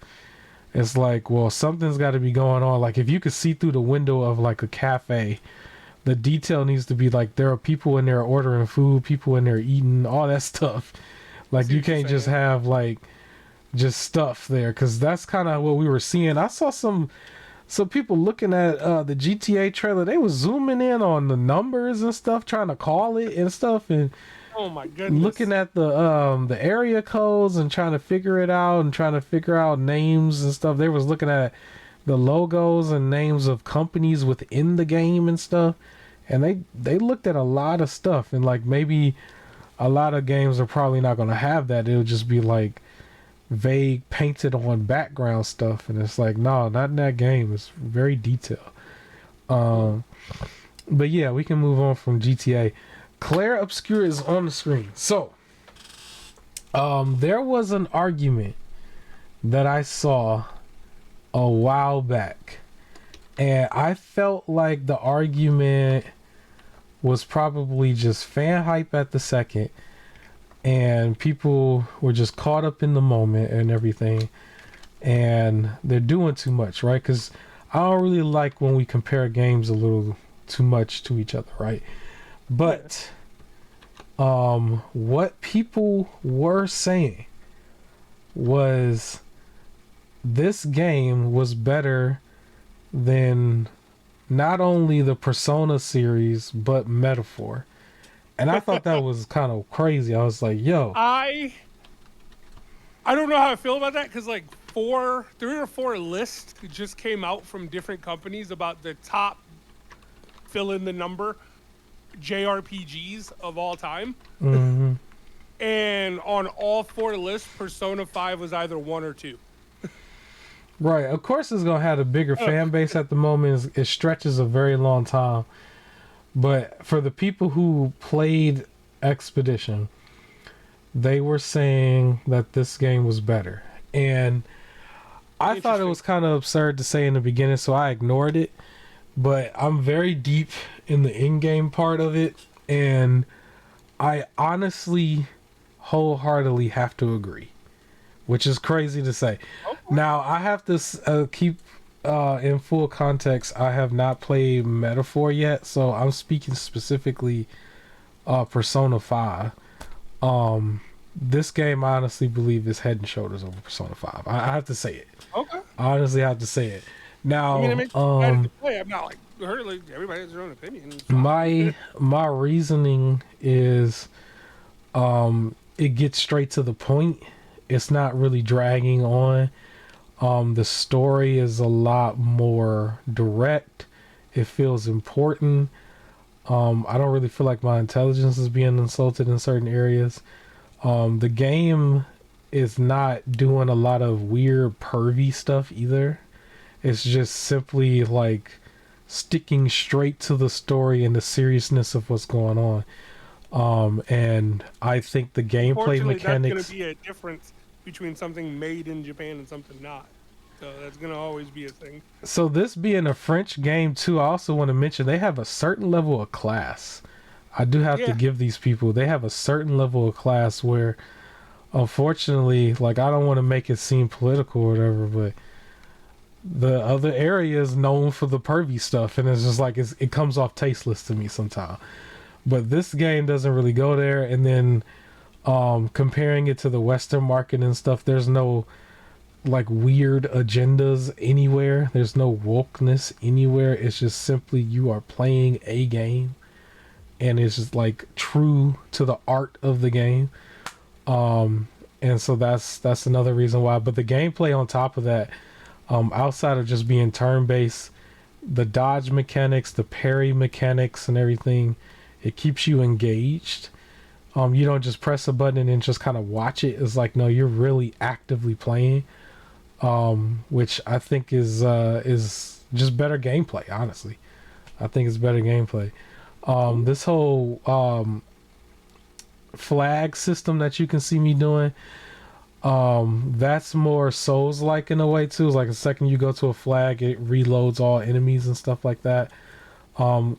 it's like, well, something's got to be going on. Like if you could see through the window of like a cafe, the detail needs to be like there are people in there ordering food, people in there eating, all that stuff. Like you can't just have like just stuff there, because that's kind of what we were seeing. I saw some people looking at the GTA trailer. They was zooming in on the numbers and stuff, trying to call it and stuff, and oh my goodness, looking at the area codes and trying to figure it out and trying to figure out names and stuff. They was looking at the logos and names of companies within the game and stuff, and they looked at a lot of stuff. And like maybe a lot of games are probably not going to have that. It'll just be like vague painted on background stuff, and it's like, no, not in that game. It's very detailed. But yeah, we can move on from GTA. Claire Obscure is on the screen. So there was an argument that I saw a while back, and I felt like the argument was probably just fan hype at the second, and people were just caught up in the moment and everything, and they're doing too much, right? Because I don't really like when we compare games a little too much to each other, right? But what people were saying was this game was better than not only the Persona series but Metaphor. And I thought that was kind of crazy. I was like, yo, I don't know how I feel about that, because like 3 or 4 lists just came out from different companies about the top fill in the number JRPGs of all time. Mm-hmm. And on all 4 lists, Persona 5 was either 1 or 2. Right. Of course it's going to have a bigger fan base at the moment. It stretches a very long time. But for the people who played Expedition, they were saying that this game was better. And I thought it was kind of absurd to say in the beginning, so I ignored it. But I'm very deep in the in-game part of it, and I honestly, wholeheartedly have to agree, which is crazy to say. Okay. Now, I have to keep in full context, I have not played Metaphor yet, so I'm speaking specifically Persona 5. This game, I honestly believe, is head and shoulders over Persona 5. I have to say it. Okay. I honestly have to say it. Now, I mean, it makes to play. I'm not like everybody has their own opinion. My reasoning is, it gets straight to the point. It's not really dragging on. The story is a lot more direct. It feels important. I don't really feel like my intelligence is being insulted in certain areas. The game is not doing a lot of weird pervy stuff either. It's just simply like sticking straight to the story and the seriousness of what's going on. And I think the gameplay mechanics... That's going to be a difference between something made in Japan and something not. So that's going to always be a thing. So this being a French game too, I also want to mention they have a certain level of class. I do have to give these people, they have a certain level of class where, unfortunately, like, I don't want to make it seem political or whatever, but the other area is known for the pervy stuff, and it's just like it comes off tasteless to me sometimes. But this game doesn't really go there. And then comparing it to the Western market and stuff, there's no like weird agendas anywhere. There's no wokeness anywhere. It's just simply you are playing a game, and it's just like true to the art of the game. and so that's another reason why. But the gameplay on top of that, outside of just being turn-based, the dodge mechanics, the parry mechanics, and everything, it keeps you engaged. You don't just press a button and just kind of watch it. It's like, no, you're really actively playing, which I think is just better gameplay. Honestly, I think it's better gameplay. This whole flag system that you can see me doing, that's more Souls-like in a way too. It's like the second you go to a flag, it reloads all enemies and stuff like that.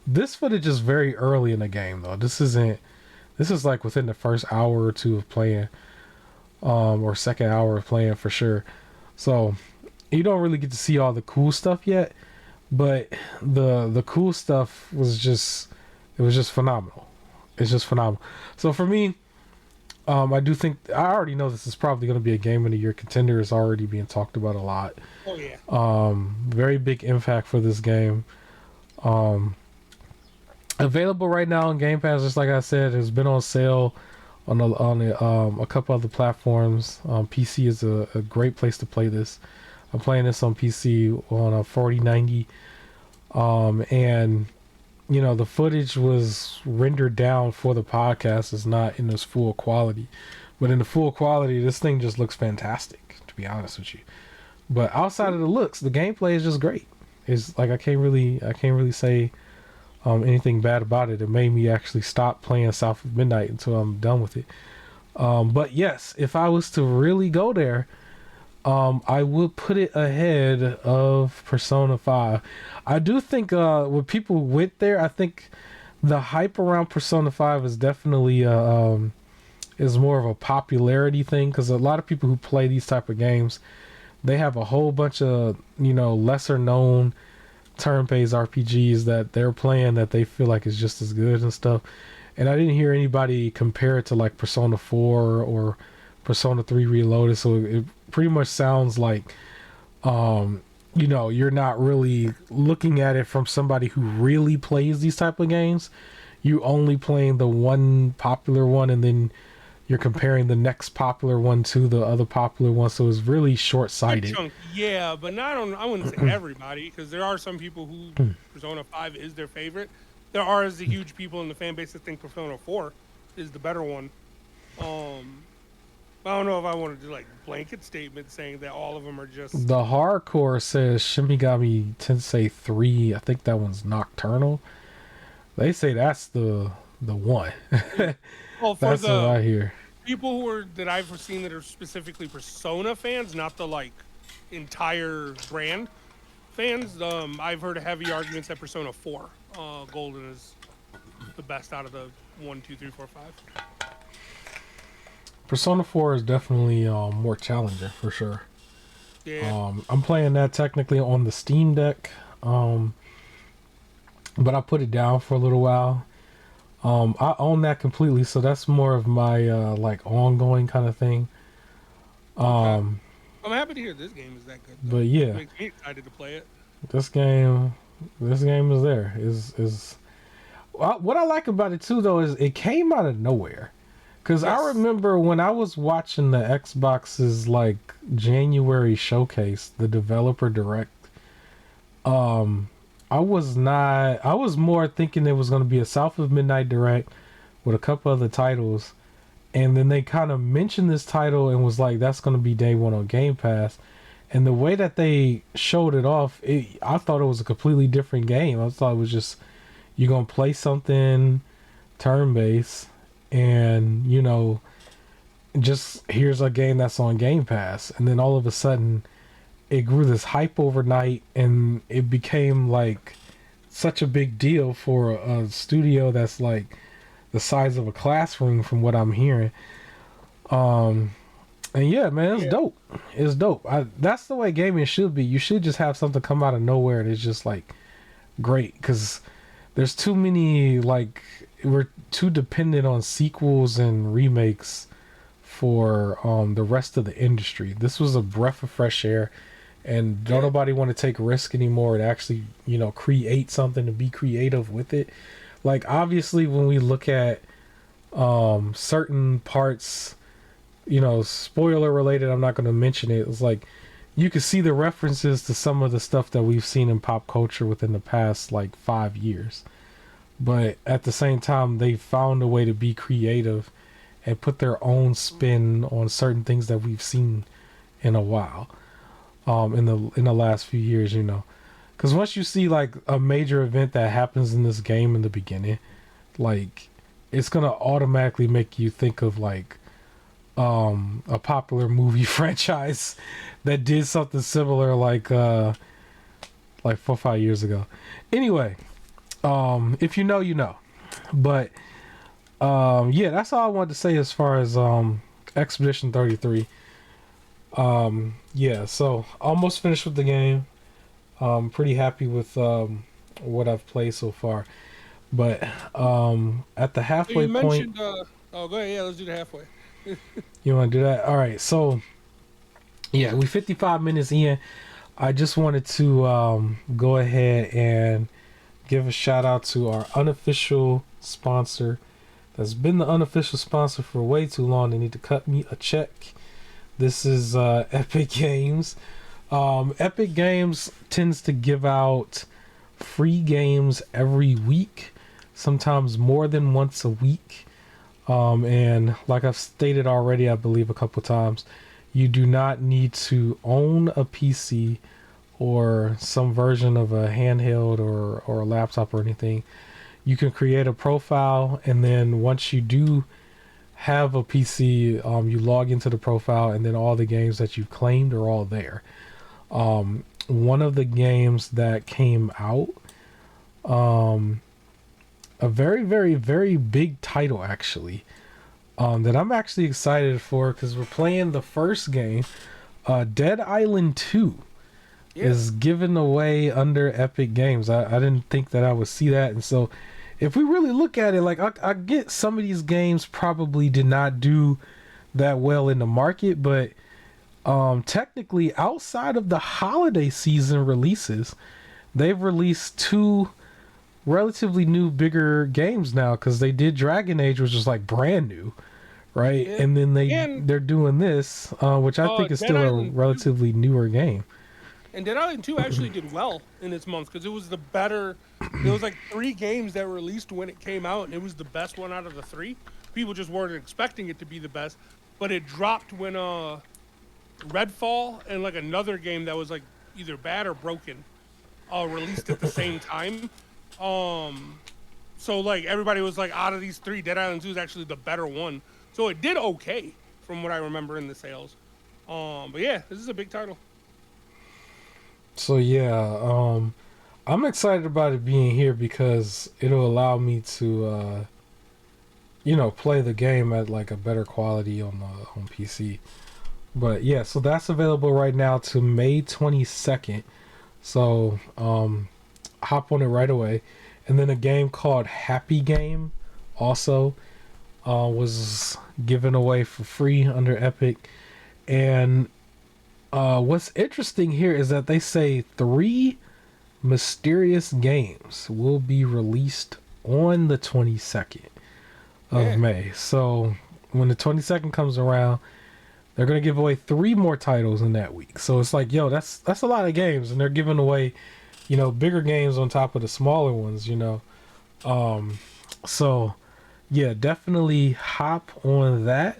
This footage is very early in the game though. This is like within the first hour or two of playing, or second hour of playing for sure. So you don't really get to see all the cool stuff yet, but the cool stuff was just phenomenal. It's just phenomenal. So for me, I do think I already know this is probably going to be a game of the year contender. Is already being talked about a lot. Oh yeah. Very big impact for this game. Available right now on Game Pass. Just like I said, it's been on sale on a couple other platforms. PC is a great place to play this. I'm playing this on PC on a 4090, and you know, the footage was rendered down for the podcast. It's not in its full quality, but in the full quality, this thing just looks fantastic, to be honest with you. But outside of the looks, the gameplay is just great. It's like I can't really say anything bad about it. It made me actually stop playing South of Midnight until I'm done with it. But yes, if I was to really go there, I would put it ahead of Persona 5. I do think when people went there, I think the hype around Persona 5 is definitely is more of a popularity thing, because a lot of people who play these type of games, they have a whole bunch of, you know, lesser known turn-based RPGs that they're playing that they feel like is just as good and stuff. And I didn't hear anybody compare it to like Persona 4 or Persona 3 Reloaded, so it pretty much sounds like you know, you're not really looking at it from somebody who really plays these type of games. You only playing the one popular one, and then you're comparing the next popular one to the other popular one, so it's really short-sighted. Yeah, but not on. I wouldn't say everybody, because there are some people who Persona 5 is their favorite. There are the huge people in the fan base that think Persona 4 is the better one. I don't know if I want to do like blanket statement saying that all of them are just. The hardcore says Shimigami Tensei 3. I think that one's Nocturnal. They say that's the one. Well, for that's what I hear. People that I've seen that are specifically Persona fans, not the like entire brand fans. I've heard heavy arguments that Persona 4 Golden is the best out of the 1, 2, 3, 4, 5. Persona 4 is definitely more challenging for sure. Yeah. I'm playing that technically on the Steam Deck, but I put it down for a little while. I own that completely, so that's more of my like ongoing kind of thing. I'm happy to hear this game is that good, though. But yeah, It makes me excited to play it. This game is there. Is what I like about it too, though, is it came out of nowhere. Because yes. I remember when I was watching the Xbox's like January showcase, the developer direct, I was more thinking it was going to be a South of Midnight direct with a couple other titles, and then they kind of mentioned this title and was like, that's going to be day one on Game Pass. And the way that they showed it off, I thought it was a completely different game. I thought it was just, you're going to play something turn-based, and, you know, just here's a game that's on Game Pass. And then all of a sudden, it grew this hype overnight, and it became, like, such a big deal for a studio that's, like, the size of a classroom from what I'm hearing. And yeah, man, it's dope. It's dope. That's the way gaming should be. You should just have something come out of nowhere and it's just like great, because there's too many, like, we're too dependent on sequels and remakes for the rest of the industry. This was a breath of fresh air, and don't nobody want to take a risk anymore and actually, you know, create something and be creative with it. Like, obviously when we look at certain parts spoiler related. I'm not going to mention it. It's like you can see the references to some of the stuff that we've seen in pop culture within the past like 5 years. But at the same time, they found a way to be creative and put their own spin on certain things that we've seen in a while, in the last few years, because once you see like a major event that happens in this game in the beginning, like it's gonna automatically make you think of like a popular movie franchise that did something similar like 4 or 5 years ago. Anyway, if you know, you know. But yeah, that's all I wanted to say as far as Expedition 33. Yeah, so almost finished with the game. Pretty happy with what I've played so far. But at the So halfway you point, mentioned. Oh, go ahead. Yeah, let's do the halfway. you want to do that? All right. So yeah, we 55 minutes in. I just wanted to go ahead and give a shout out to our unofficial sponsor. That's been the unofficial sponsor for way too long. They need to cut me a check. This is Epic Games. Epic Games tends to give out free games every week, sometimes more than once a week. And like I've stated already, I believe a couple times, you do not need to own a PC or some version of a handheld or a laptop or anything. You can create a profile, and then once you do have a PC, you log into the profile, and then all the games that you've claimed are all there. One of the games that came out, a very, very, very big title actually, that I'm actually excited for because we're playing the first game, Dead Island 2. Yeah. Is given away under Epic Games. I didn't think that I would see that, and so if we really look at it, like I get some of these games probably did not do that well in the market, but technically outside of the holiday season releases, they've released two relatively new bigger games now, because they did Dragon Age, which was like brand new, right? Yeah. And then And they're doing this, which I think is Dead still a Island 2. relatively newer game. And Dead Island 2 actually did well in its month because it was the better. There was like 3 games that were released when it came out, and it was the best one out of the 3. People just weren't expecting it to be the best, but it dropped when Redfall and like another game that was like either bad or broken released at the same time. So like everybody was like, out of these 3, Dead Island 2 is actually the better one. So it did okay from what I remember in the sales. But yeah, this is a big title. So yeah, I'm excited about it being here because it'll allow me to, play the game at like a better quality on PC. But yeah, so that's available right now to May 22nd. So hop on it right away. And then a game called Happy Game also was given away for free under Epic. And what's interesting here is that they say 3 mysterious games will be released on the 22nd of May. So when the 22nd comes around, they're going to give away 3 more titles in that week. So it's like, yo, that's a lot of games, and they're giving away, bigger games on top of the smaller ones, So yeah, definitely hop on that.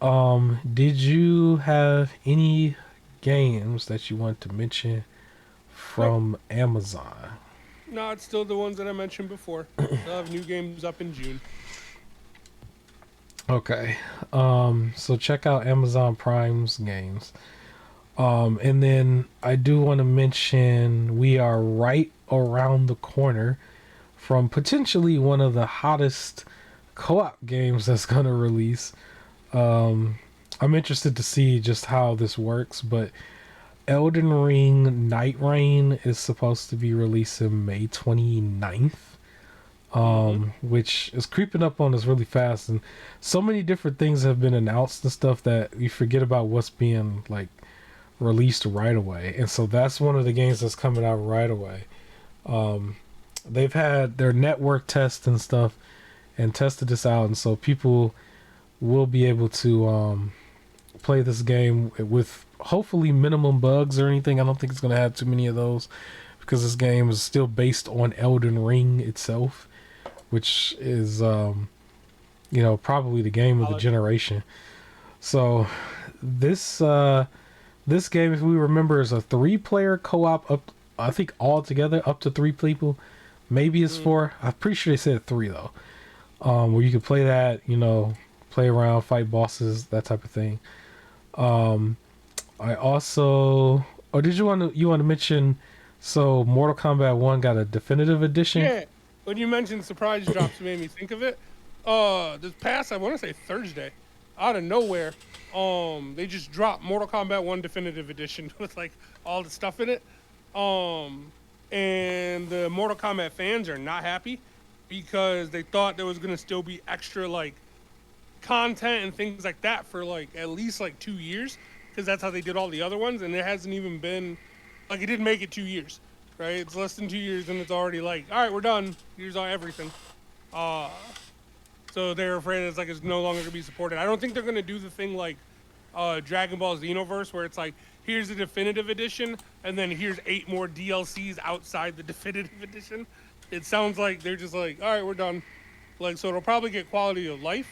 Did you have any games that you want to mention from Amazon? No, it's still the ones that I mentioned before. They'll have new games up in June. Okay. So check out Amazon Prime's games. And then I do want to mention we are right around the corner from potentially one of the hottest co-op games that's gonna release. I'm interested to see just how this works, but Elden Ring Night Rain is supposed to be releasing May 29th, which is creeping up on us really fast, and so many different things have been announced and stuff that we forget about what's being like released right away. And so that's one of the games that's coming out right away. They've had their network tests and stuff and tested this out, and so people we'll be able to play this game with hopefully minimum bugs or anything. I don't think it's going to have too many of those because this game is still based on Elden Ring itself, which is probably the game of the generation. So this game, if we remember, is a 3-player co-op up. I think all together up to 3 people. Maybe it's 4. I'm pretty sure they said 3 though. Where you can play that, play around, fight bosses, that type of thing. I also. Oh, did you want to mention? So Mortal Kombat 1 got a definitive edition. Yeah. When you mentioned surprise drops, made me think of it. This past, I want to say Thursday, out of nowhere, they just dropped Mortal Kombat 1 definitive edition with like all the stuff in it. And the Mortal Kombat fans are not happy because they thought there was gonna still be extra like content and things like that for like at least like 2 years, because that's how they did all the other ones, and it hasn't even been like, it didn't make it 2 years, right? It's less than 2 years and it's already like, all right, we're done. Here's all everything. So they're afraid it's no longer gonna be supported. I don't think they're gonna do the thing like Dragon Ball Xenoverse, where it's like, here's the definitive edition, and then here's 8 more DLCs outside the definitive edition. It sounds like they're just like, all right, we're done. Like, so it'll probably get quality of life,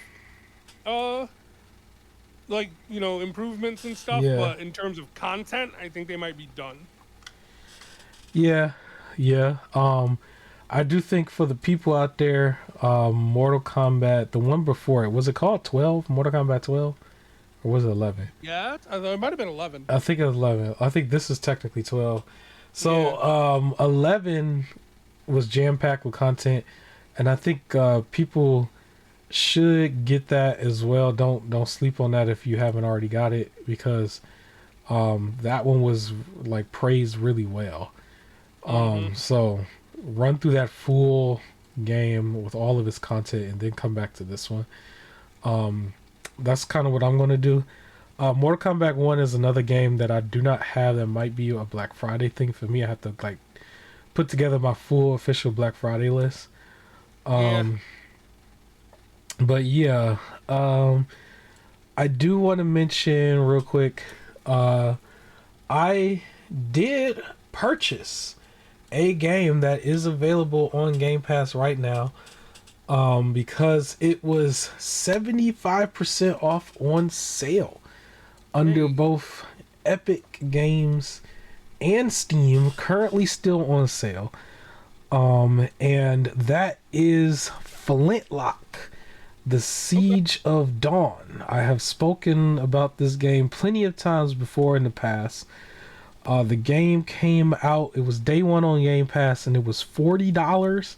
improvements and stuff. Yeah. But in terms of content, I think they might be done. Yeah. I do think for the people out there, Mortal Kombat, the one before it, was it called 12? Mortal Kombat 12? Or was it 11? Yeah, it might have been 11. I think it was 11. I think this is technically 12. So, 11 was jam-packed with content, and I think people should get that as well. Don't sleep on that if you haven't already got it, because that one was like praised really well. So run through that full game with all of its content and then come back to this one. That's kind of what I'm going to do. Mortal Kombat 1 is another game that I do not have that might be a Black Friday thing for me. I have to like put together my full official Black Friday list. But yeah, I do want to mention real quick, I did purchase a game that is available on Game Pass right now, because it was 75% off on sale under both Epic Games and Steam, currently still on sale. And that is Flintlock, The Siege of Dawn. I have spoken about this game plenty of times before in the past. The game came out, it was day one on Game Pass, and it was $40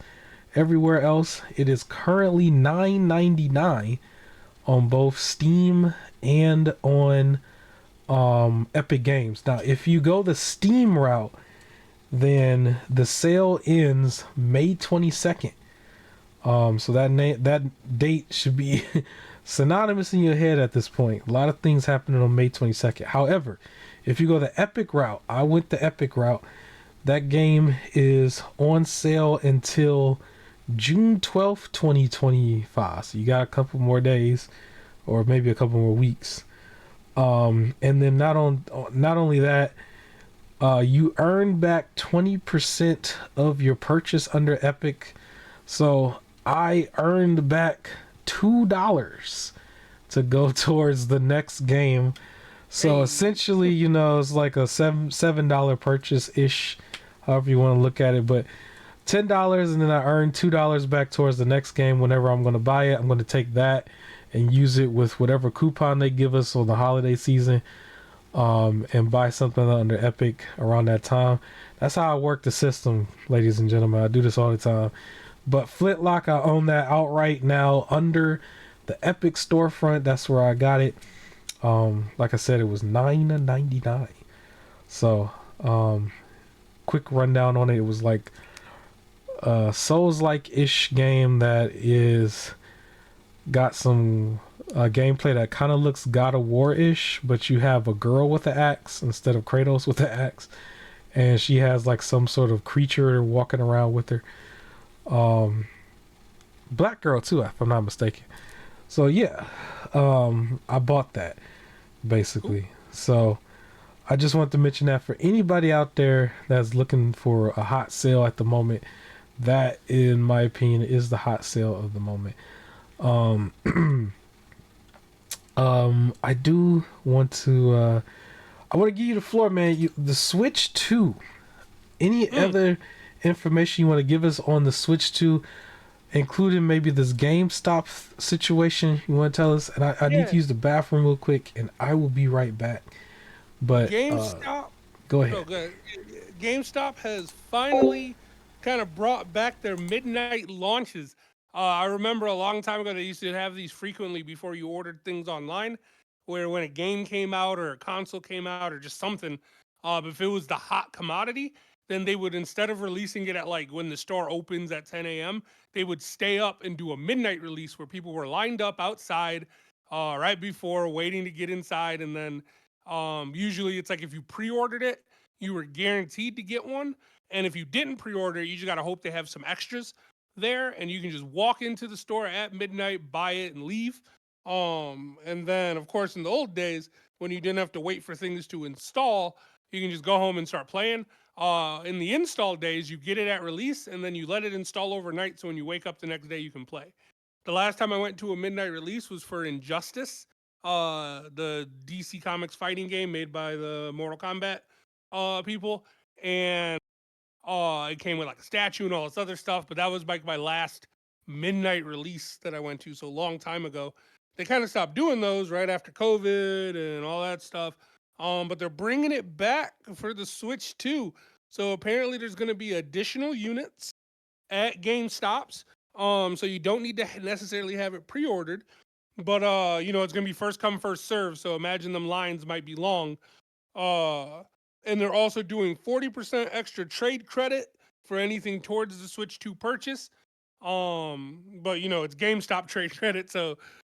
everywhere else. It is currently $9.99 on both Steam and on Epic Games. Now, if you go the Steam route, then the sale ends May 22nd. So that date should be synonymous in your head at this point. A lot of things happening on May 22nd. However, if you go the Epic route, I went the Epic route. That game is on sale until June 12th, 2025. So you got a couple more days, or maybe a couple more weeks. And then not only that, you earn back 20% of your purchase under Epic. So I earned back $2 to go towards the next game. So essentially, it's like a $7 purchase ish, however you want to look at it. But $10, and then I earn $2 back towards the next game. Whenever I'm going to buy it, I'm going to take that and use it with whatever coupon they give us on the holiday season, and buy something under Epic around that time. That's how I work the system, ladies and gentlemen. I do this all the time. But Flintlock, I own that outright now under the Epic storefront. That's where I got it. Like I said, it was $9.99. So, quick rundown on it. It was like a Souls-like-ish game that is got some gameplay that kind of looks God of War-ish, but you have a girl with an axe instead of Kratos with an axe, and she has like some sort of creature walking around with her. Black girl too, if I'm not mistaken. So yeah, I bought that Cool. basically. So I just want to mention that for anybody out there that's looking for a hot sale at the moment, that in my opinion is the hot sale of the moment. Um, I do want to. I want to give you the floor, man. The Switch 2. Any Mm, other information you want to give us on the Switch 2, including maybe this GameStop situation you want to tell us? And I need yeah. to use the bathroom real quick, and I will be right back. But GameStop. go Oh, ahead. good. GameStop has finally kind of brought back their midnight launches. I remember a long time ago they used to have these frequently before you ordered things online, where when a game came out or a console came out or just something, if it was the hot commodity, then they would, instead of releasing it at like when the store opens at 10 a.m., they would stay up and do a midnight release where people were lined up outside right before waiting to get inside, and then usually it's like if you pre-ordered it, you were guaranteed to get one. And if you didn't pre-order, you just gotta hope they have some extras there, and you can just walk into the store at midnight, buy it, and leave. And then of course in the old days when you didn't have to wait for things to install, you can just go home and start playing. In the install days, you get it at release and then you let it install overnight, so when you wake up the next day, you can play. The last time I went to a midnight release was for Injustice, the DC Comics fighting game made by the Mortal Kombat people, and it came with like a statue and all this other stuff. But that was like my last midnight release that I went to, so a long time ago. They kind of stopped doing those right after COVID and all that stuff. But they're bringing it back for the Switch too. So apparently, there's going to be additional units at GameStops. So you don't need to necessarily have it pre-ordered, but it's gonna be first come first serve. So imagine them lines might be long. Uh, and they're also doing 40% extra trade credit for anything towards the Switch 2 purchase. But it's GameStop trade credit, so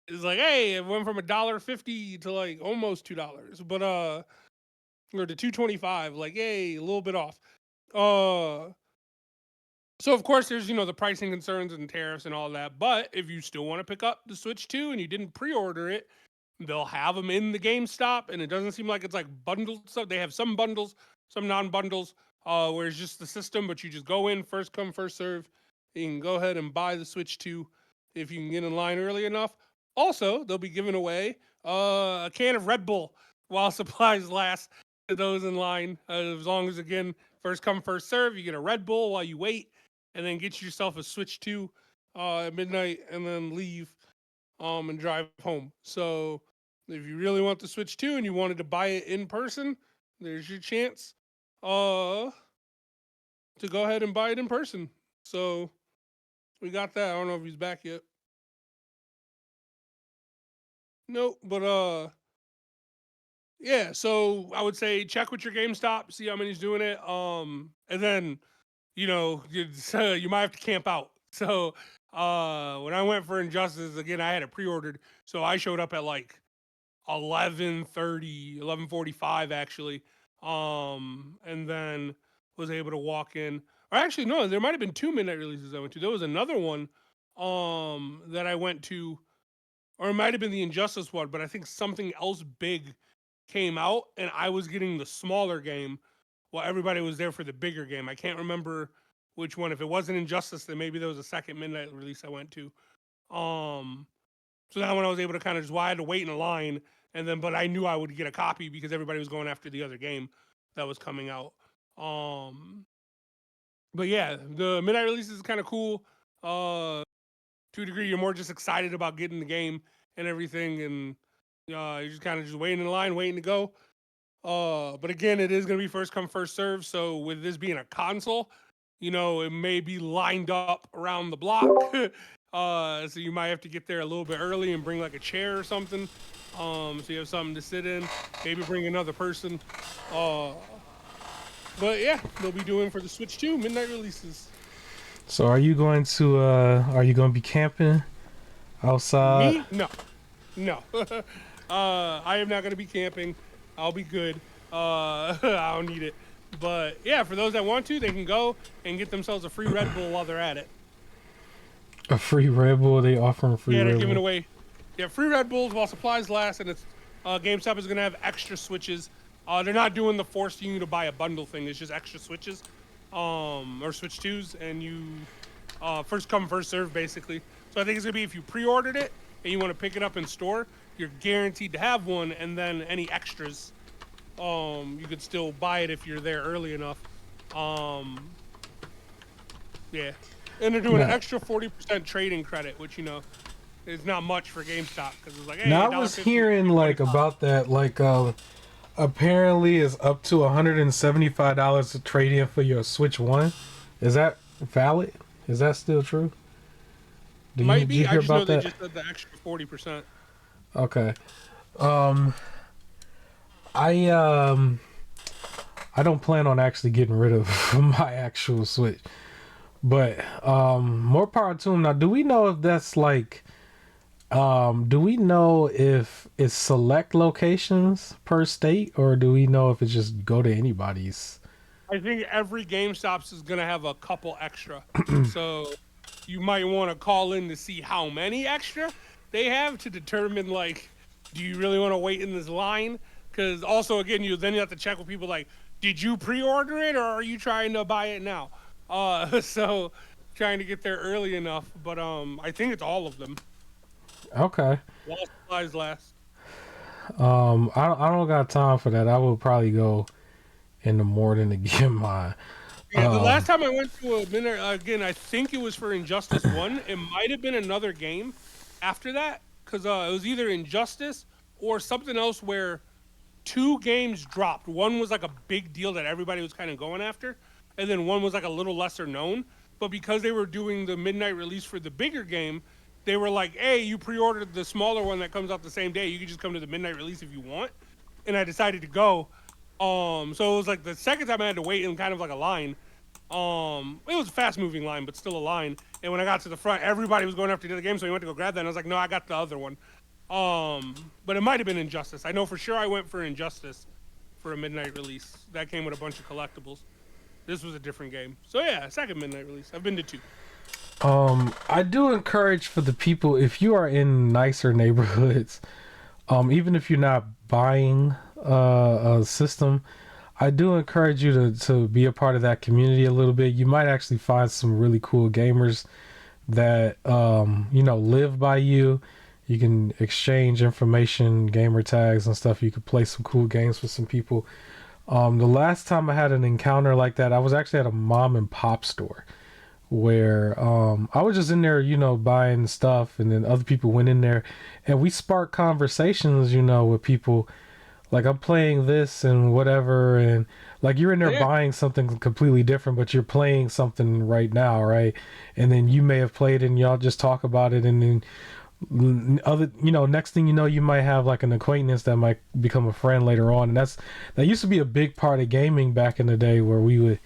it's like, hey, it went from $1.50 to like almost $2, but or to 2.25, like, hey, a little bit off. Uh, so of course there's the pricing concerns and tariffs and all that. But if you still want to pick up the Switch 2 and you didn't pre-order it, they'll have them in the GameStop, and it doesn't seem like it's like bundled stuff. They have some bundles, some non-bundles, where it's just the system, but you just go in first come first serve. You can go ahead and buy the Switch 2 if you can get in line early enough. Also, they'll be giving away a can of Red Bull while supplies last to those in line. As long as again first come first serve, you get a Red Bull while you wait, and then get yourself a Switch 2 at midnight, and then leave and drive home. So if you really want the Switch 2 and you wanted to buy it in person, there's your chance uh to go ahead and buy it in person. So we got that. I don't know if he's back yet. Nope, but yeah, so I would say check with your GameStop, see how many's doing it. And then you might have to camp out. So when I went for Injustice again, I had it pre-ordered, so I showed up at like 11:30, 11:45 actually, and then was able to walk in. Or actually no, there might have been two midnight releases I went to. There was another one that I went to, or it might have been the Injustice one, but I think something else big came out and I was getting the smaller game while everybody was there for the bigger game. I can't remember which one. If it wasn't Injustice, then maybe there was a second midnight release I went to. Um, so that one I was able to kind of just, well, I had to wait in a line, and then but I knew I would get a copy because everybody was going after the other game that was coming out. Um, but yeah, the midnight release is kind of cool. To a degree, you're more just excited about getting the game and everything, and you're just kind of just waiting in line, waiting to go. But again, it is going to be first come first serve. So with this being a console, it may be lined up around the block. So you might have to get there a little bit early and bring like a chair or something. So you have something to sit in. Maybe bring another person. Uh, but yeah, they'll be doing for the Switch 2 midnight releases. So are you going to be camping outside? Me? No, no. I am not going to be camping. I'll be good. I don't need it. But yeah, for those that want to, they can go and get themselves a free Red Bull while they're at it. A free Red Bull? They offering free Yeah, they're Red giving Bull? away. Yeah, free Red Bulls while supplies last, and it's GameStop is gonna have extra switches. They're not doing the forcing you to buy a bundle thing. It's just extra switches, or Switch 2s, and you first come first serve basically. So I think it's gonna be if you pre-ordered it and you want to pick it up in store, you're guaranteed to have one, and then any extras, you could still buy it if you're there early enough. Yeah, and they're doing an extra 40% trading credit, which is not much for GameStop because it's like, hey, Now I was hearing like about that, like apparently it's up to $175 to trade in for your Switch One. Is that valid? Is that still true? Might be. I just know they just said the extra 40%. Okay. I don't plan on actually getting rid of my actual Switch, but more power to them. Now, do we know if that's like, do we know if it's select locations per state, or do we know if it's just go to anybody's? I think every GameStop is gonna have a couple extra, so you might want to call in to see how many extra they have to determine, like, do you really want to wait in this line? Because also, again, you have to check with people like, did you pre-order it or are you trying to buy it now? So trying to get there early enough, but I think it's all of them. Okay. While supplies last. I don't got time for that. I will probably go in the morning to get mine. Yeah, the last time I went to a minute, again, I think it was for Injustice 1. It might have been another game after that, because it was either Injustice or something else where 2 games dropped. One was like a big deal that everybody was kind of going after, and then one was like a little lesser known. But because they were doing the midnight release for the bigger game, they were like, hey, you pre-ordered the smaller one that comes out the same day. You can just come to the midnight release if you want. And I decided to go. So it was like the second time I had to wait in kind of like a line. It was a fast moving line, but still a line. And when I got to the front, everybody was going after the other game, so we went to go grab that. And I was like, no, I got the other one. But it might have been Injustice. I know for sure I went for Injustice for a midnight release. That came with a bunch of collectibles. This was a different game. So yeah, second midnight release. I've been to 2. I do encourage for the people, if you are in nicer neighborhoods, even if you're not buying a system, I do encourage you to be a part of that community a little bit. You might actually find some really cool gamers that live by you. You can exchange information, gamer tags and stuff. You could play some cool games with some people. The last time I had an encounter like that, I was actually at a mom and pop store where I was just in there, buying stuff, and then other people went in there and we sparked conversations, with people. Like, I'm playing this and whatever, and like you're in there buying something completely different, but you're playing something right now, right? And then you may have played it and y'all just talk about it, and then next thing you know, you might have like an acquaintance that might become a friend later on. And that used to be a big part of gaming back in the day, where we would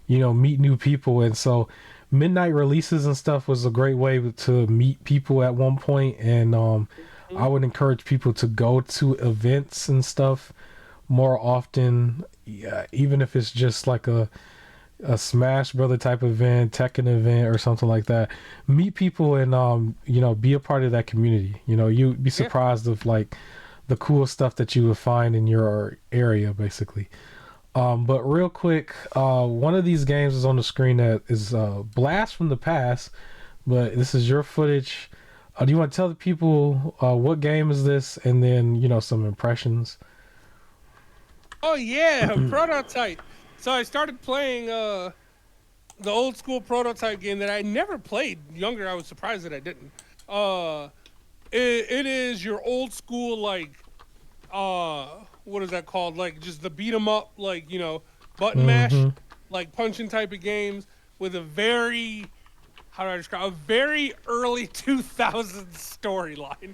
meet new people. And so midnight releases and stuff was a great way to meet people at one point. And I would encourage people to go to events and stuff more often, even if it's just like a Smash Brother type event, Tekken event, or something like that. Meet people and be a part of that community. You'd be surprised of like the cool stuff that you would find in your area, basically. But real quick, one of these games is on the screen that is Blast from the Past, but this is your footage. Do you want to tell the people what game is this, and then some impressions? Oh yeah, Prototype. So I started playing the old school Prototype game that I never played. Younger, I was surprised that I didn't. It is your old school, like, what is that called? Like, just the beat 'em up, like, button mash, like punching type of games with a very, how do I describe, a very early 2000s storyline,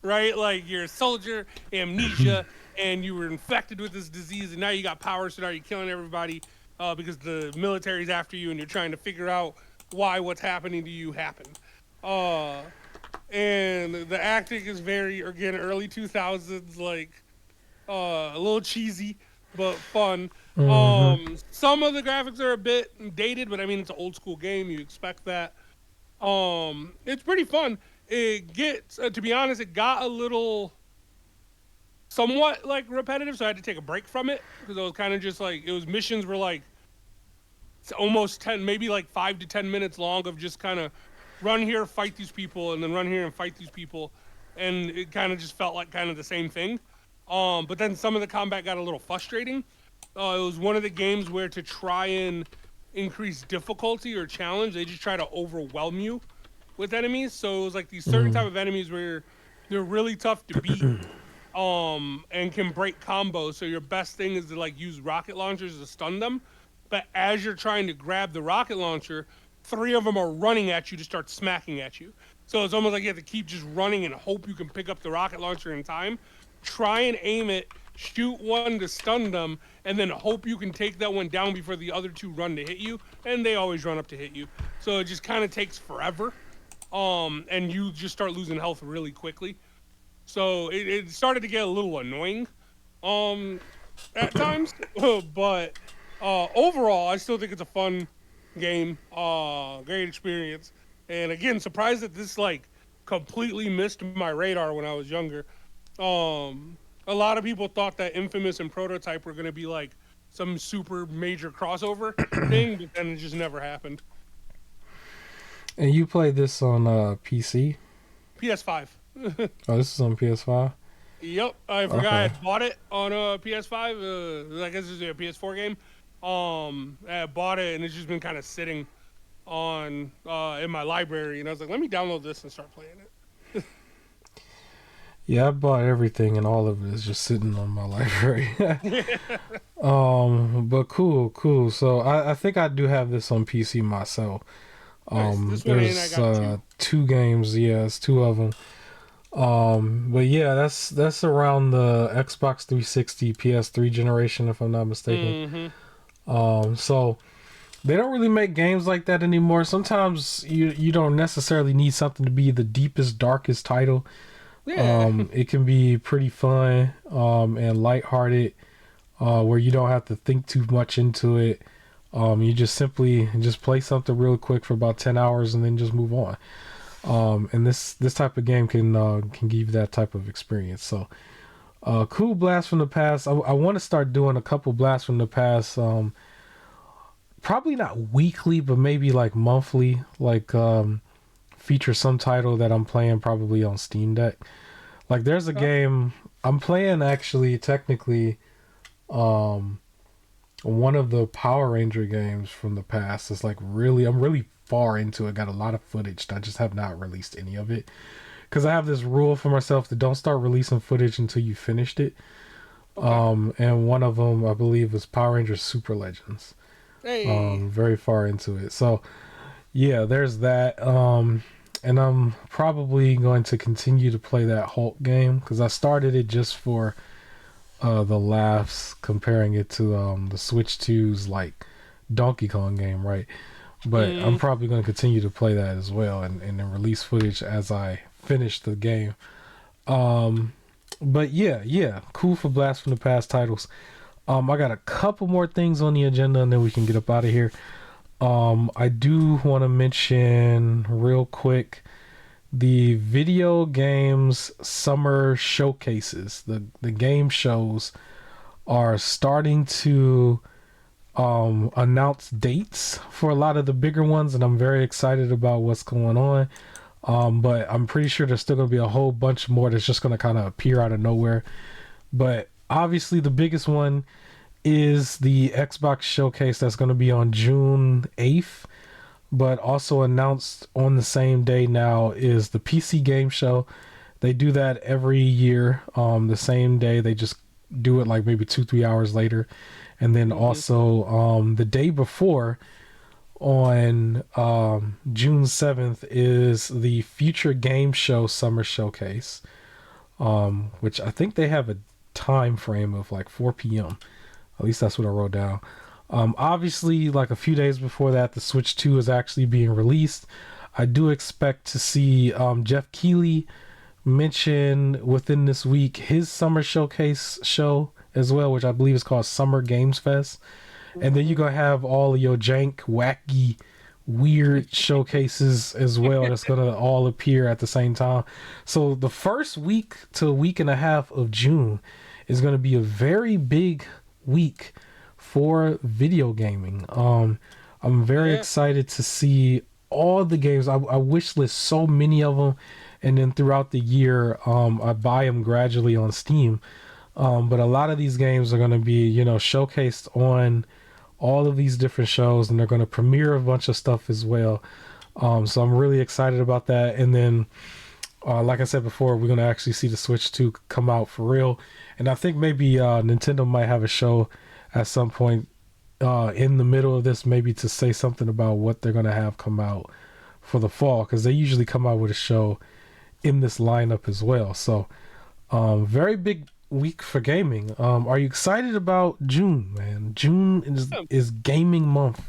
right? Like, you're a soldier, amnesia, and you were infected with this disease, and now you got powers, so now you're killing everybody because the military's after you, and you're trying to figure out why what's happening to you happened. And the acting is very, again, early 2000s, like, a little cheesy, but fun. Some of the graphics are a bit dated, but I mean, it's an old school game. You expect that. It's pretty fun. it gets to be honest, it got a little somewhat like repetitive, so I had to take a break from it because it was kind of just like it was missions were like it's almost 10, maybe like 5 to 10 minutes long of just kind of run here, fight these people, and then run here and fight these people, and it kind of just felt like kind of the same thing. But then some of the combat got a little frustrating. It was one of the games where to try and increase difficulty or challenge, they just try to overwhelm you with enemies. So it was like these certain type of enemies where they're really tough to beat, and can break combos. So your best thing is to like use rocket launchers to stun them. But as you're trying to grab the rocket launcher, 3 of them are running at you to start smacking at you. So it's almost like you have to keep just running and hope you can pick up the rocket launcher in time. Try and aim it, shoot one to stun them, and then hope you can take that one down before the other 2 run to hit you. And they always run up to hit you. So it just kind of takes forever. And you just start losing health really quickly. So it started to get a little annoying at times. But overall, I still think it's a fun game. Great experience. And again, surprised that this like completely missed my radar when I was younger. A lot of people thought that Infamous and Prototype were going to be like some super major crossover thing, but then it just never happened. And you played this on PC? PS5. Oh, this is on PS5? Yep, I forgot I had bought it on PS5. I guess this is a PS4 game. I bought it and it's just been kind of sitting on in my library, and I was like, let me download this and start playing it. Yeah, I bought everything and all of it is just sitting on my library. But cool. So I think I do have this on PC myself. Nice. There's 2 games, yeah, it's 2 of them. But yeah, that's around the Xbox 360 PS3 generation, if I'm not mistaken. So they don't really make games like that anymore. Sometimes you don't necessarily need something to be the deepest, darkest title. Yeah. It can be pretty fun and lighthearted, where you don't have to think too much into it. You just simply just play something real quick for about 10 hours and then just move on. And this type of game can give you that type of experience. So cool blast from the past. I want to start doing a couple blasts from the past. Probably not weekly, but maybe like monthly, like feature some title that I'm playing probably on Steam Deck. Like there's a game I'm playing, actually technically one of the Power Ranger games from the past. It's like I'm really far into it. Got a lot of footage. I just have not released any of it because I have this rule for myself to don't start releasing footage until you finished it. And one of them I believe was Power Rangers Super Legends. Very far into it. So yeah, there's that. And I'm probably going to continue to play that Hulk game because I started it just for the laughs, comparing it to the Switch 2's like Donkey Kong game, right? But I'm probably going to continue to play that as well and then release footage as I finish the game. But yeah, cool for blast from the past titles. I got a couple more things on the agenda and then we can get up out of here. I do want to mention real quick the video games summer showcases. The game shows are starting to announce dates for a lot of the bigger ones, and I'm very excited about what's going on. But I'm pretty sure there's still going to be a whole bunch more that's just going to kind of appear out of nowhere. But obviously the biggest one is the Xbox showcase that's going to be on June 8th, but also announced on the same day now is the PC game show. They do that every year, the same day. They just do it like maybe 2-3 hours later. And then also the day before, on June 7th, is the Future Game Show Summer Showcase, which I think they have a time frame of like 4 p.m. At least that's what I wrote down. Obviously, like a few days before that, the Switch 2 is actually being released. I do expect to see Jeff Keighley mention within this week his summer showcase show as well, which I believe is called Summer Games Fest. And then you're going to have all of your jank, wacky, weird showcases as well that's gonna all appear at the same time. So the first week to a week and a half of June is gonna be a very big week for video gaming. I'm very Yeah. excited to see all the games. I wish list so many of them, and then throughout the year, I buy them gradually on Steam. But a lot of these games are going to be, showcased on all of these different shows, and they're going to premiere a bunch of stuff as well. So I'm really excited about that. And then, like I said before, we're going to actually see the Switch 2 come out for real. And I think maybe Nintendo might have a show at some point in the middle of this, maybe to say something about what they're going to have come out for the fall, because they usually come out with a show in this lineup as well. So very big week for gaming. Are you excited about June, man? June is gaming month.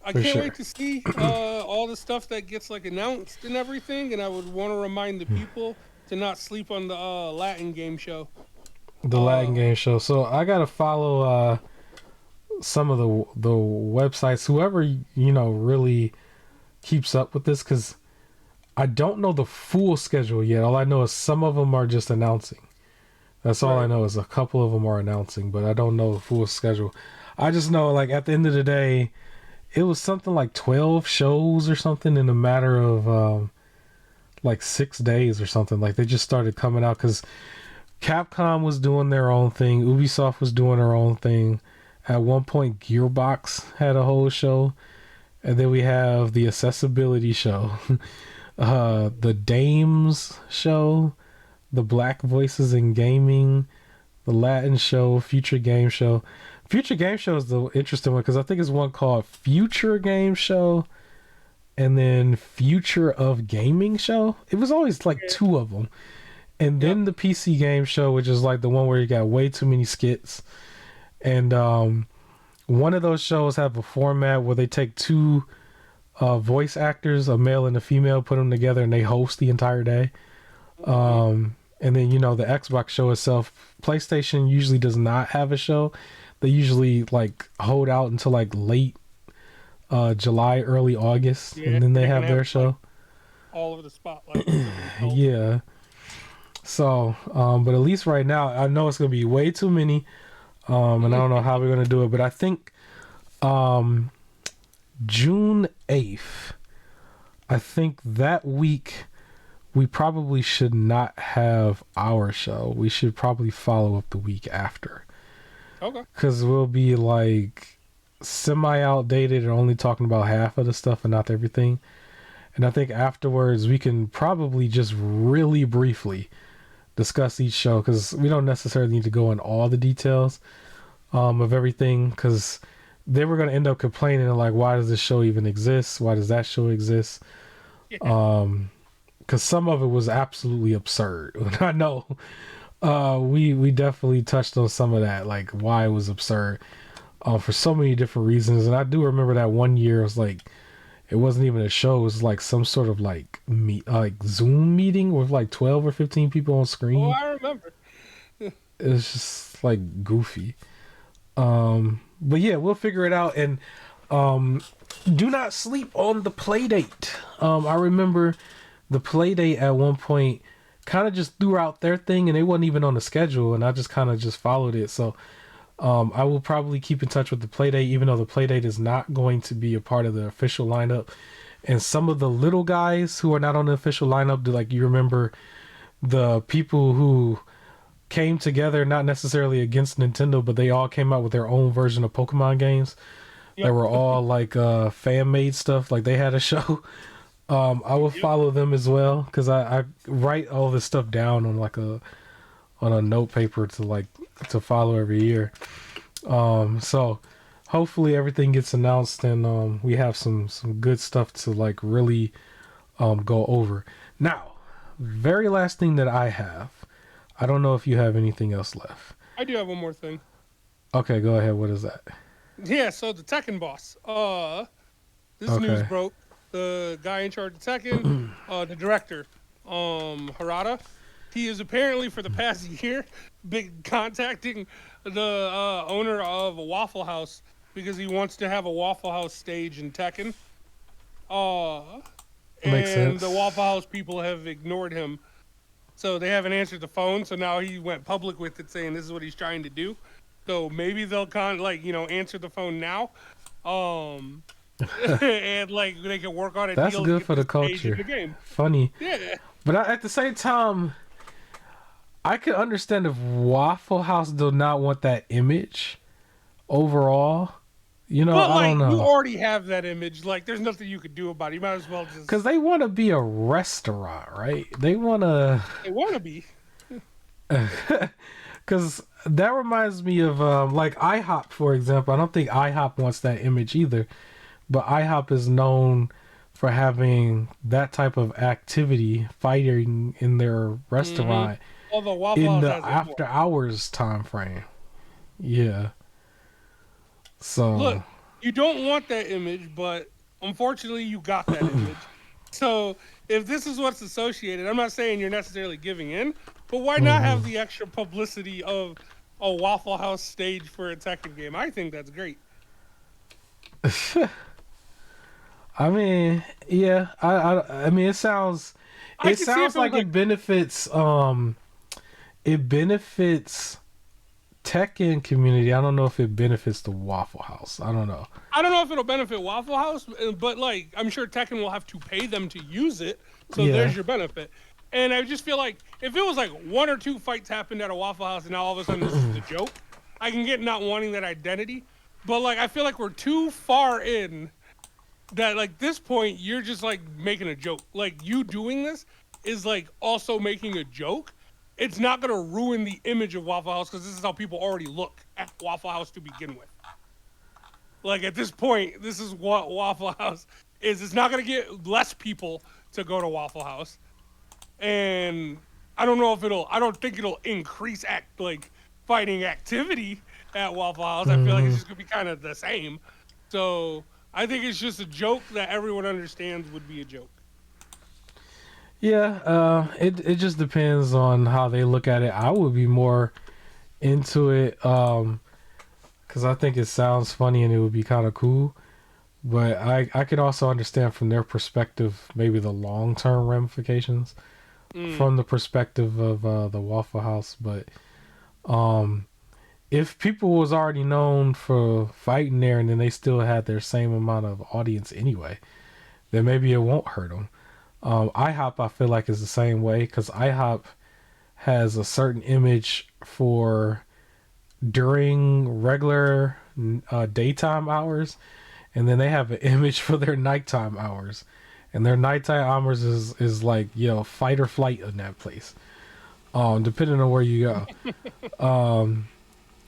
I can't wait to see all the stuff that gets like announced and everything, and I would want to remind the people to not sleep on the Latin game show. The Latin game show. So I gotta follow some of the websites, whoever really keeps up with this, because I don't know the full schedule yet. All I know is some of them are just announcing. That's all I know, is a couple of them are announcing, but I don't know the full schedule. I just know, like, at the end of the day, it was something like 12 shows or something in a matter of like 6 days or something. Like, they just started coming out because Capcom was doing their own thing, Ubisoft was doing their own thing. At one point, Gearbox had a whole show, and then we have the accessibility show, the Dames show, the Black Voices in Gaming, the Latin show, Future Game Show. Future Game Show is the interesting one, because I think it's one called Future Game Show and then Future of Gaming Show. It was always like two of them. And then the PC Game Show, which is like the one where you got way too many skits. And one of those shows have a format where they take two voice actors, a male and a female, put them together, and they host the entire day. And then, the Xbox show itself, PlayStation usually does not have a show. They usually like hold out until like late July, early August, and then they have their show. Like, all over the spotlight. Yeah. So, but at least right now, I know it's going to be way too many. And I don't know how we're going to do it, but I think June 8th, I think that week we probably should not have our show. We should probably follow up the week after. Okay. Because we'll be like semi-outdated and only talking about half of the stuff and not everything. And I think afterwards we can probably just really briefly discuss each show, because we don't necessarily need to go in all the details of everything, because they were going to end up complaining like, why does this show even exist? Why does that show exist? Because some of it was absolutely absurd. I know we definitely touched on some of that, like why it was absurd for so many different reasons. And I do remember that one year it was like, it wasn't even a show, it was like some sort of like Zoom meeting with like 12 or 15 people on screen. Oh, I remember. It was just like goofy. But yeah, we'll figure it out. And do not sleep on the play date. I remember the play date at one point kind of just threw out their thing, and they wasn't even on the schedule, and I just kind of just followed it. So I will probably keep in touch with the playdate, even though the playdate is not going to be a part of the official lineup. And some of the little guys who are not on the official lineup, like, you remember the people who came together, not necessarily against Nintendo, but they all came out with their own version of Pokemon games. They were all like fan made stuff, like they had a show. I will follow them as well, because I write all this stuff down on like on a note paper to follow every year. So hopefully everything gets announced, and we have some good stuff to like really go over. Now, very last thing that I have, I don't know if you have anything else left. I do have one more thing. Okay, go ahead. What is that? Yeah, so the Tekken boss. This news broke. The guy in charge of Tekken, the director, Harada, he is apparently for the past year been contacting the owner of a Waffle House because he wants to have a Waffle House stage in Tekken. Uh, Makes and the sense. Waffle House people have ignored him. So they haven't answered the phone. So now he went public with it, saying this is what he's trying to do. So maybe they'll answer the phone now, um, and like they can work on a That's deal to good get for the this stage in culture. the game. Funny. Yeah. But at the same time, I could understand if Waffle House do not want that image overall. You know, But I like don't you know. already have that image. Like there's nothing you could do about it. You might as well Because just they want to be a restaurant, right? They want to. they want to be. Because that reminds me of, like, IHOP, for example. I don't think IHOP wants that image either. But IHOP is known for having that type of activity, fighting in their Hmm. restaurant Although Waffle in House the has it more. after hours time frame. Yeah. Look, So, you don't want that image, but unfortunately, you got that image. So if this is what's associated, I'm not saying you're necessarily giving in, but why not mhm. have the extra publicity of a Waffle House stage for a Tekken game? I think that's great. I mean, yeah. I mean, I it could see if sounds it was like like it benefits Tekken community. I don't know if it benefits the Waffle House. I don't know. I don't know if it'll benefit Waffle House, but like I'm sure Tekken will have to pay them to use it. So Yeah. there's your benefit. And I just feel like if it was like one or two fights happened at a Waffle House and now all of a sudden this is the joke, I can get not wanting that identity. But like I feel like we're too far in that like this point you're just like making a joke. Like you doing this is like also making a joke. It's not gonna ruin the image of Waffle House because this is how people already look at Waffle House to begin with. Like at this point, this is what Waffle House is. It's not gonna get less people to go to Waffle House, and I don't know if it'll. I don't think it'll increase fighting activity at Waffle House. I feel like it's Hmm. just gonna be kind of the same. So I think it's just a joke that everyone understands would be a joke. Yeah. It just depends on how they look at it. I would be more into it. Because I think it sounds funny and it would be kind of cool. But I could also understand from their perspective maybe the long term ramifications Mm. from the perspective of the Waffle House. But um, if people was already known for fighting there and then they still had their same amount of audience anyway, then maybe it won't hurt them. IHOP I feel like is the same way because IHOP has a certain image for during regular daytime hours, and then they have an image for their nighttime hours, and their nighttime hours is like fight or flight in that place. Depending on where you go.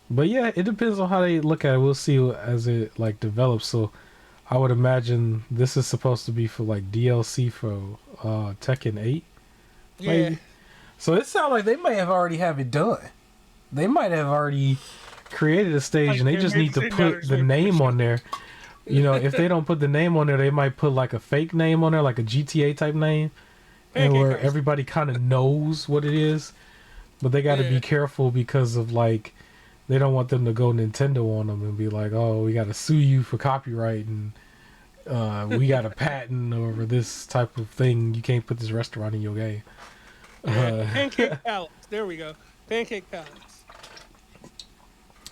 But yeah, it depends on how they look at it. We'll see as it like develops. So I would imagine this is supposed to be for like DLC for Tekken 8, Yeah. maybe. So it sounds like they may have already have it done. They might have already created a stage Like and they they just maybe need to say now they're put just the waiting for name permission. on there. If they don't put the name on there, they might put like a fake name on there, like a GTA type name, and Pancake where House. everybody kind of knows what it is. But they got to Yeah. be careful because of like they don't want them to go Nintendo on them and be like, "Oh, we got to sue you for copyright and we got a patent over this type of thing. You can't put this restaurant in your game." Yeah. Uh, Pancake Palace. There we go. Pancake Palace.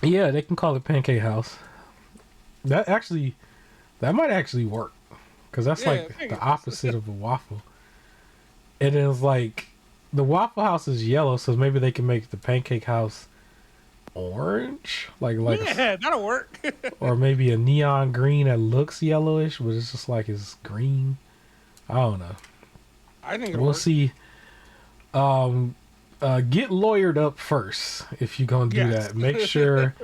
yeah, they can call it Pancake House. That actually, that might actually work because that's Yeah. like the Pancake House. opposite of a waffle. It is like the Waffle House is yellow, so maybe they can make the Pancake House orange, Yeah, that'll work. or maybe a neon green that looks yellowish, but it's just like it's green. I don't know. I think it'll We'll work. see. Um, get lawyered up first if you're gonna do Yes. that. Make sure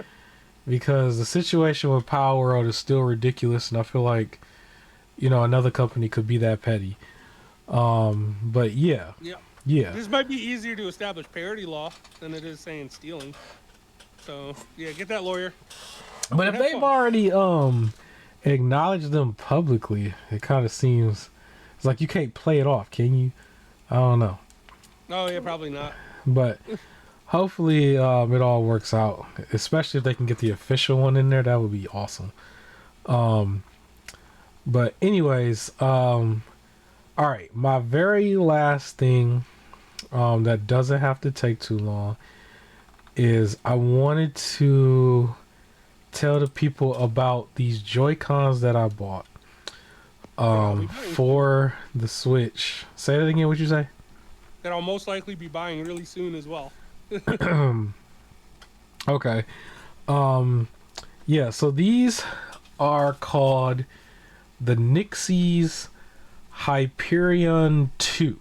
because the situation with Power World is still ridiculous, and I feel like another company could be that petty. But yeah, Yeah. yeah. This might be easier to establish parity law than it is saying stealing. So yeah, get that lawyer But and if have they've fun. already acknowledged them publicly, it kind of seems it's like you can't play it off, can you? I don't know, Oh yeah, probably not. but hopefully it all works out. Especially if they can get the official one in there, that would be awesome. Um, But anyways, all right, my very last thing that doesn't have to take too long is I wanted to tell the people about these Joy-Cons that I bought for the Switch. Say that again, what you say? That I'll most likely be buying really soon as well. Okay. Yeah, so these are called the Nyxi's Hyperion 2.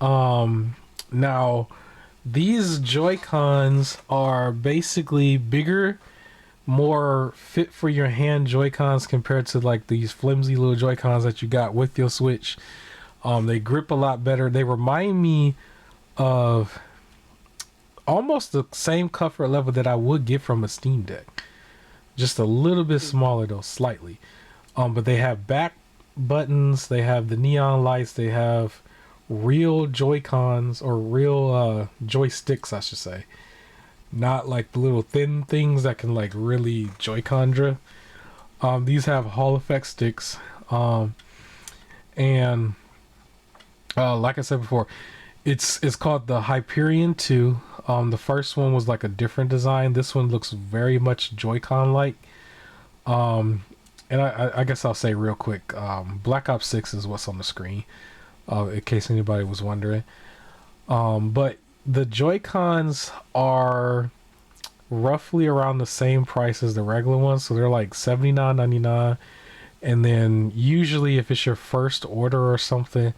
Now these Joy-Cons are basically bigger, more fit for your hand Joy-Cons compared to like these flimsy little Joy-Cons that you got with your Switch. They grip a lot better. They remind me of almost the same comfort level that I would get from a Steam Deck. Just a little bit smaller though, slightly. But they have back buttons, they have the neon lights, they have real Joy-Cons or real joysticks, I should say. Not like the little thin things that can like really Joy-Condra. These have Hall effect sticks. And like I said before, it's called the Hyperion 2. The first one was like a different design. This one looks very much Joy-Con like. And I guess I'll say real quick, Black Ops 6 is what's on the screen, in case anybody was wondering. But the Joy-Cons are roughly around the same price as the regular ones, so they're like $79.99. And then usually if it's your first order or something,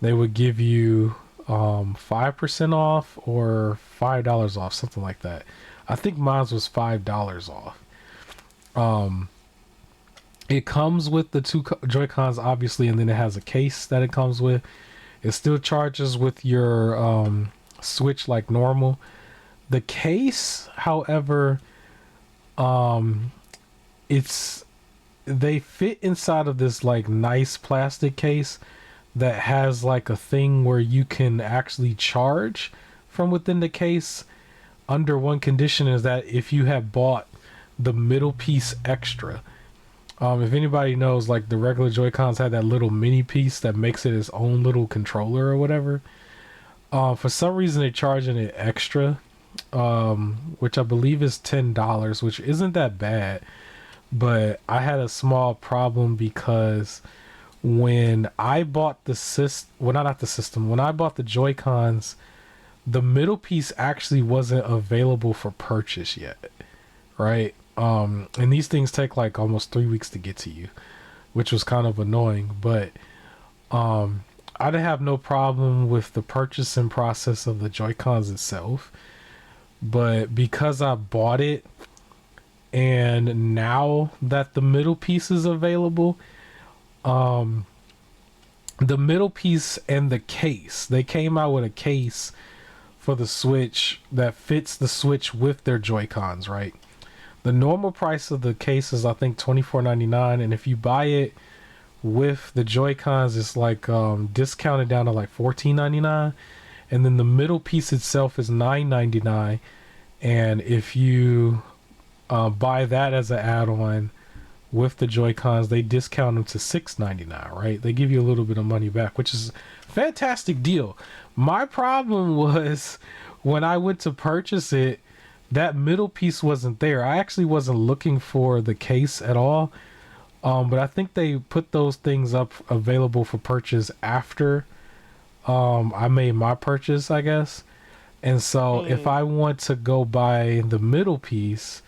they would give you 5% off or $5 off, something like that. I think mine was $5 off. It comes with the two Joy-Cons, obviously, and then it has a case that it comes with. It still charges with your Switch like normal. The case, however, they fit inside of this like nice plastic case that has like a thing where you can actually charge from within the case, under one condition, is that if you have bought the middle piece extra. If anybody knows, like the regular Joy-Cons had that little mini piece that makes it its own little controller or whatever. For some reason they're charging it extra, which I believe is $10, which isn't that bad. But I had a small problem because when I bought the when I bought the Joy-Cons, the middle piece actually wasn't available for purchase yet, right? And these things take like almost 3 weeks to get to you, which was kind of annoying. But I didn't have no problem with the purchasing process of the Joy-Cons itself. But because I bought it, and now that the middle piece is available, the middle piece and the case, they came out with a case for the Switch that fits the Switch with their Joy-Cons, right? The normal price of the case is I think $24.99, and if you buy it with the Joy-Cons, it's like discounted down to like $14.99, and then the middle piece itself is $9.99, and if you buy that as an add-on with the Joy-Cons, they discount them to $6.99, right? They give you a little bit of money back, which is a fantastic deal. My problem was when I went to purchase it, that middle piece wasn't there. I actually wasn't looking for the case at all. But I think they put those things up available for purchase after I made my purchase, I guess. And so if I want to go buy the middle piece,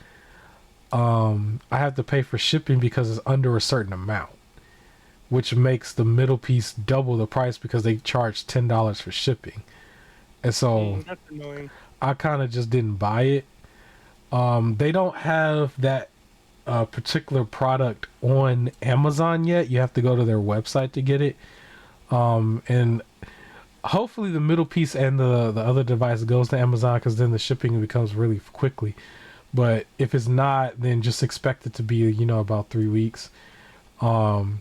I have to pay for shipping because it's under a certain amount, which makes the middle piece double the price because they charge $10 for shipping. And so that's annoying. I kind of just didn't buy it. They don't have that particular product on Amazon yet. You have to go to their website to get it. And hopefully the middle piece and the other device goes to Amazon, because then the shipping becomes really quickly. But if it's not, then just expect it to be, about 3 weeks. And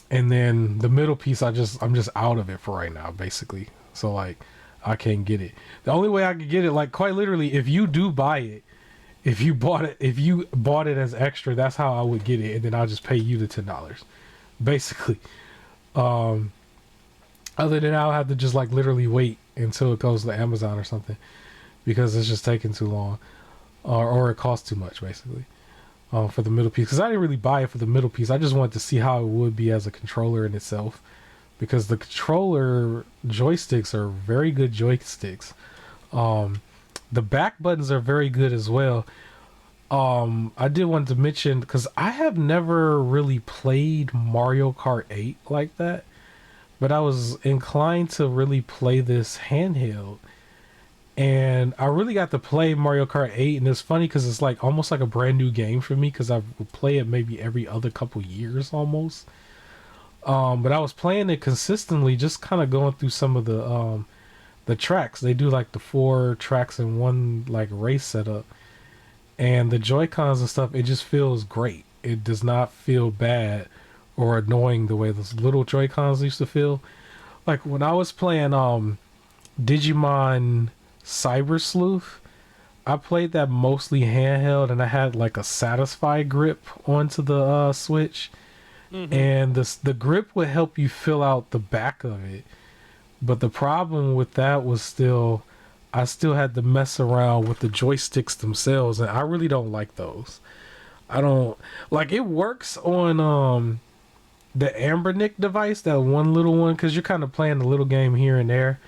then the middle piece, I'm just out of it for right now, basically. So like, I can't get it. The only way I could get it, like quite literally, if you do buy it, if you bought it as extra, that's how I would get it, and then I'll just pay you the $10, basically. Um, Other than I'll have to just like literally wait until it goes to Amazon or something because it's just taking too long, or it costs too much basically. For the middle piece, because I didn't really buy it for the middle piece. I just wanted to see how it would be as a controller in itself, because the controller joysticks are very good joysticks. The back buttons are very good as well. I did want to mention, because I have never really played Mario Kart 8 like that, but I was inclined to really play this handheld. And I really got to play Mario Kart 8, and it's funny because it's like almost like a brand new game for me because I would play it maybe every other couple years almost. But I was playing it consistently, just kind of going through some of the tracks. They do like the 4 tracks in one like race setup, and the Joy Cons and stuff. It just feels great. It does not feel bad or annoying the way those little Joy Cons used to feel. Like when I was playing Digimon Cyber Sleuth, I played that mostly handheld, and I had like a Satisfy grip onto the Switch, and the grip would help you fill out the back of it. But the problem with that was I still had to mess around with the joysticks themselves, and I really don't like those. I don't like it. Works on the Ambernick device, that one little one, because you're kind of playing a little game here and there.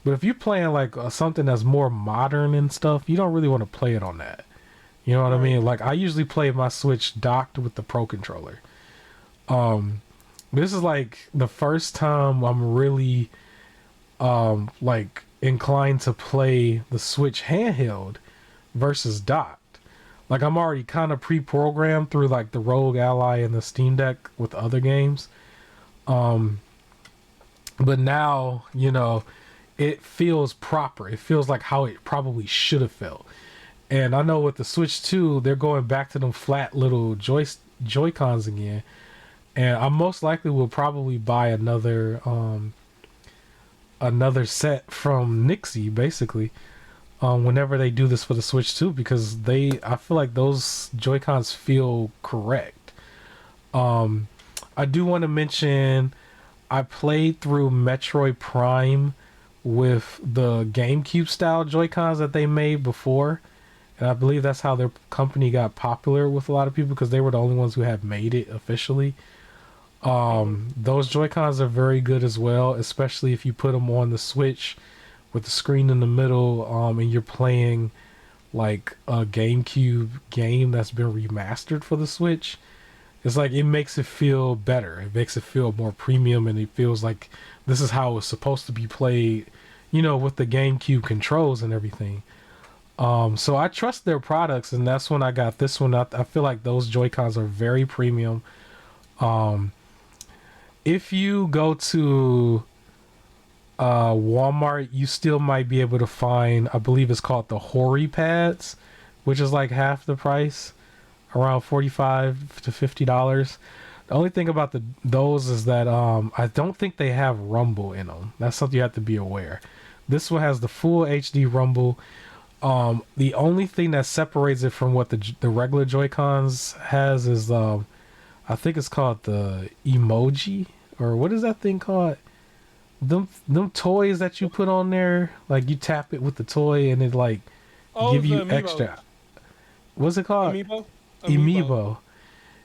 But if you're playing like something that's more modern and stuff, you don't really want to play it on that. You know what I mean? Like I usually play my Switch docked with the Pro controller. This is like the first time I'm really like inclined to play the Switch handheld versus docked. Like I'm already kind of pre-programmed through like the Rogue Ally and the Steam Deck with other games. But now, it feels proper. It feels like how it probably should have felt. And I know with the Switch 2, they're going back to them flat little Joy-Cons again. And I most likely will probably buy another set from Nyxi, basically, whenever they do this for the Switch 2, because I feel like those Joy-Cons feel correct. I do want to mention I played through Metroid Prime with the GameCube style Joy-Cons that they made before, and I believe that's how their company got popular with a lot of people, because they were the only ones who had made it officially. Those Joy-Cons are very good as well, especially if you put them on the Switch with the screen in the middle, and you're playing like a GameCube game that's been remastered for the Switch. It's like it makes it feel better. It makes it feel more premium, and it feels like this is how it's supposed to be played, with the GameCube controls and everything. So I trust their products, and that's when I got this one. I feel like those Joy-Cons are very premium. If you go to Walmart, you still might be able to find, I believe it's called the Hori pads, which is like half the price, around $45 to $50. The only thing about those is that I don't think they have rumble in them. That's something you have to be aware. This one has the full HD rumble. The only thing that separates it from what the regular Joy-Cons has is I think it's called the emoji, or what is that thing called? Them toys that you put on there, like you tap it with the toy and it like give you extra. What's it called? Amiibo.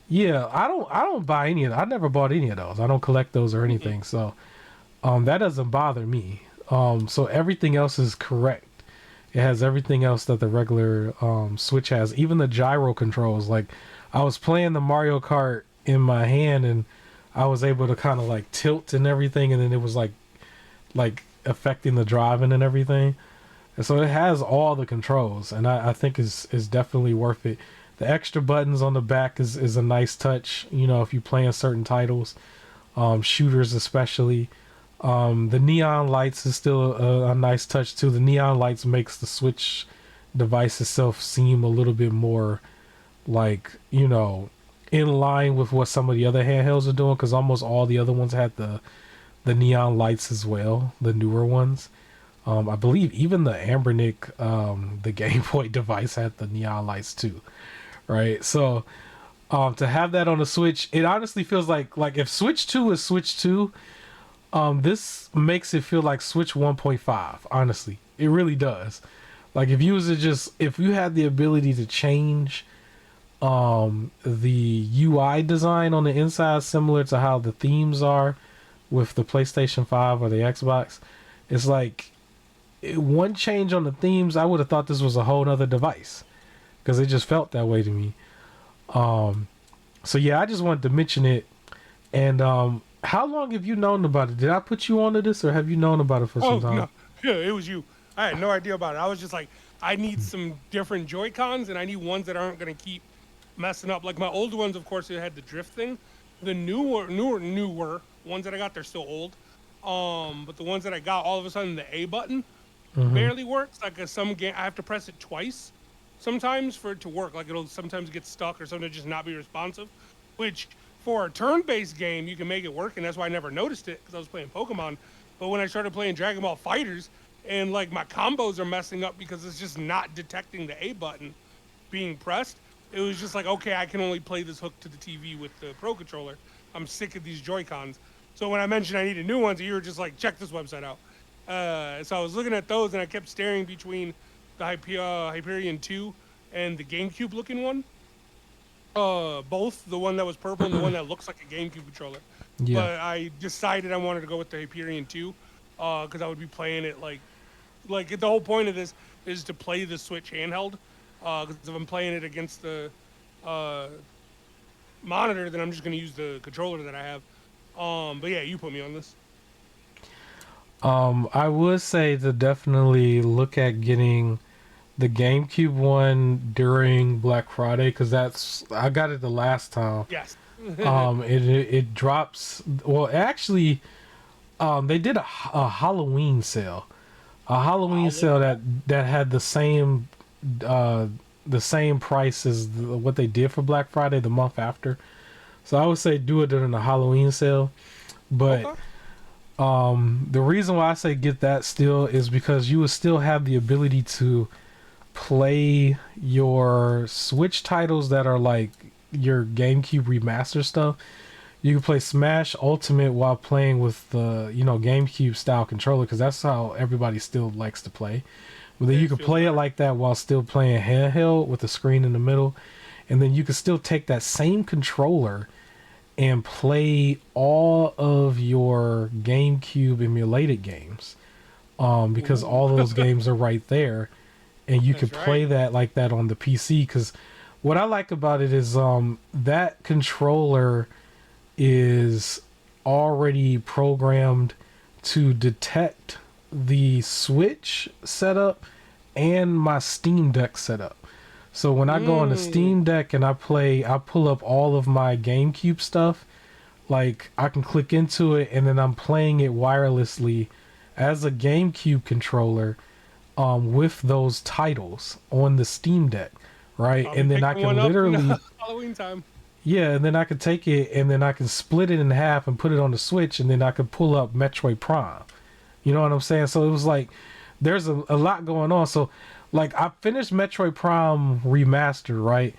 Yeah, I don't buy any of. I never bought any of those. I don't collect those or anything. So, that doesn't bother me. So everything else is correct. It has everything else that the regular Switch has. Even the gyro controls. Like, I was playing the Mario Kart in my hand, and I was able to kind of like tilt and everything, and then it was like affecting the driving and everything. And so it has all the controls, and I think is definitely worth it. The extra buttons on the back is a nice touch, if you play in certain titles, shooters especially. The neon lights is still a nice touch too. The neon lights makes the Switch device itself seem a little bit more like, in line with what some of the other handhelds are doing, because almost all the other ones had the neon lights as well, the newer ones. I believe even the Ambernick, the Game Boy device had the neon lights too, right? So to have that on the Switch, it honestly feels like if Switch 2 is Switch 2, this makes it feel like Switch 1.5. Honestly, it really does. Like if you had the ability to change the UI design on the inside similar to how the themes are with the PlayStation 5 or the Xbox, it's like one change on the themes, I would have thought this was a whole other device because it just felt that way to me. So yeah, I just wanted to mention it. And how long have you known about it? Did I put you onto this, or have you known about it for some Oh time? no, yeah, it was you. I had no idea about it. I was just like, I need some different Joy Cons, and I need ones that aren't gonna keep messing up. Like my old ones, of course, it had the drift thing. The newer ones that I got, they're still old. But the ones that I got, all of a sudden, the A button Mm-hmm. barely works. Like some game, I have to press it twice sometimes for it to work. Like it'll sometimes get stuck or sometimes just not be responsive. Which for a turn-based game, you can make it work, and that's why I never noticed it because I was playing Pokemon. But when I started playing Dragon Ball Fighters, and like my combos are messing up because it's just not detecting the A button being pressed, it was just like, okay, I can only play this hooked to the TV with the Pro controller. I'm sick of these Joy Cons. So when I mentioned I needed new ones, you were just like, check this website out. So I was looking at those, and I kept staring between the Hyperion 2 and the GameCube looking one. Both the one that was purple and the one that looks like a GameCube controller. Yeah. But I decided I wanted to go with the Hyperion 2 because I would be playing it like the whole point of this is to play the Switch handheld. Because if I'm playing it against the uh, monitor, then I'm just gonna use the controller that I have. But yeah, you put me on this. I would say to definitely look at getting the GameCube one during Black Friday because that's I got it the last time. Yes. It drops. Well, actually, they did a Halloween sale, Wow. that had uh the same price as what they did for Black Friday the month after. So I would say do it during the Halloween sale. But Okay. the reason why I say get that still is because you will still have the ability to play your Switch titles that are like your GameCube remaster stuff. You can play Smash Ultimate while playing with the GameCube style controller because that's how everybody still likes to play. But then you It can feels play it better. like that while still playing handheld with the screen in the middle, and then you can still take that same controller and play all of your GameCube emulated games. Because Ooh, all those games are right there, and you that's could right. play that like that on the PC. Because what I like about it is that controller is already programmed to detect the Switch setup and my Steam Deck setup. So when I go on the Mm. Steam Deck and I pull up all of my GameCube stuff, like I can click into it and then I'm playing it wirelessly as a GameCube controller with those titles on the Steam Deck, right? I'll be And then I picking one can up in literally Halloween time. yeah, and then I could take it and then I can split it in half and put it on the Switch and then I could pull up Metroid Prime. You know what I'm saying? So it was like there's a lot going on. So like I finished Metroid Prime remastered, right?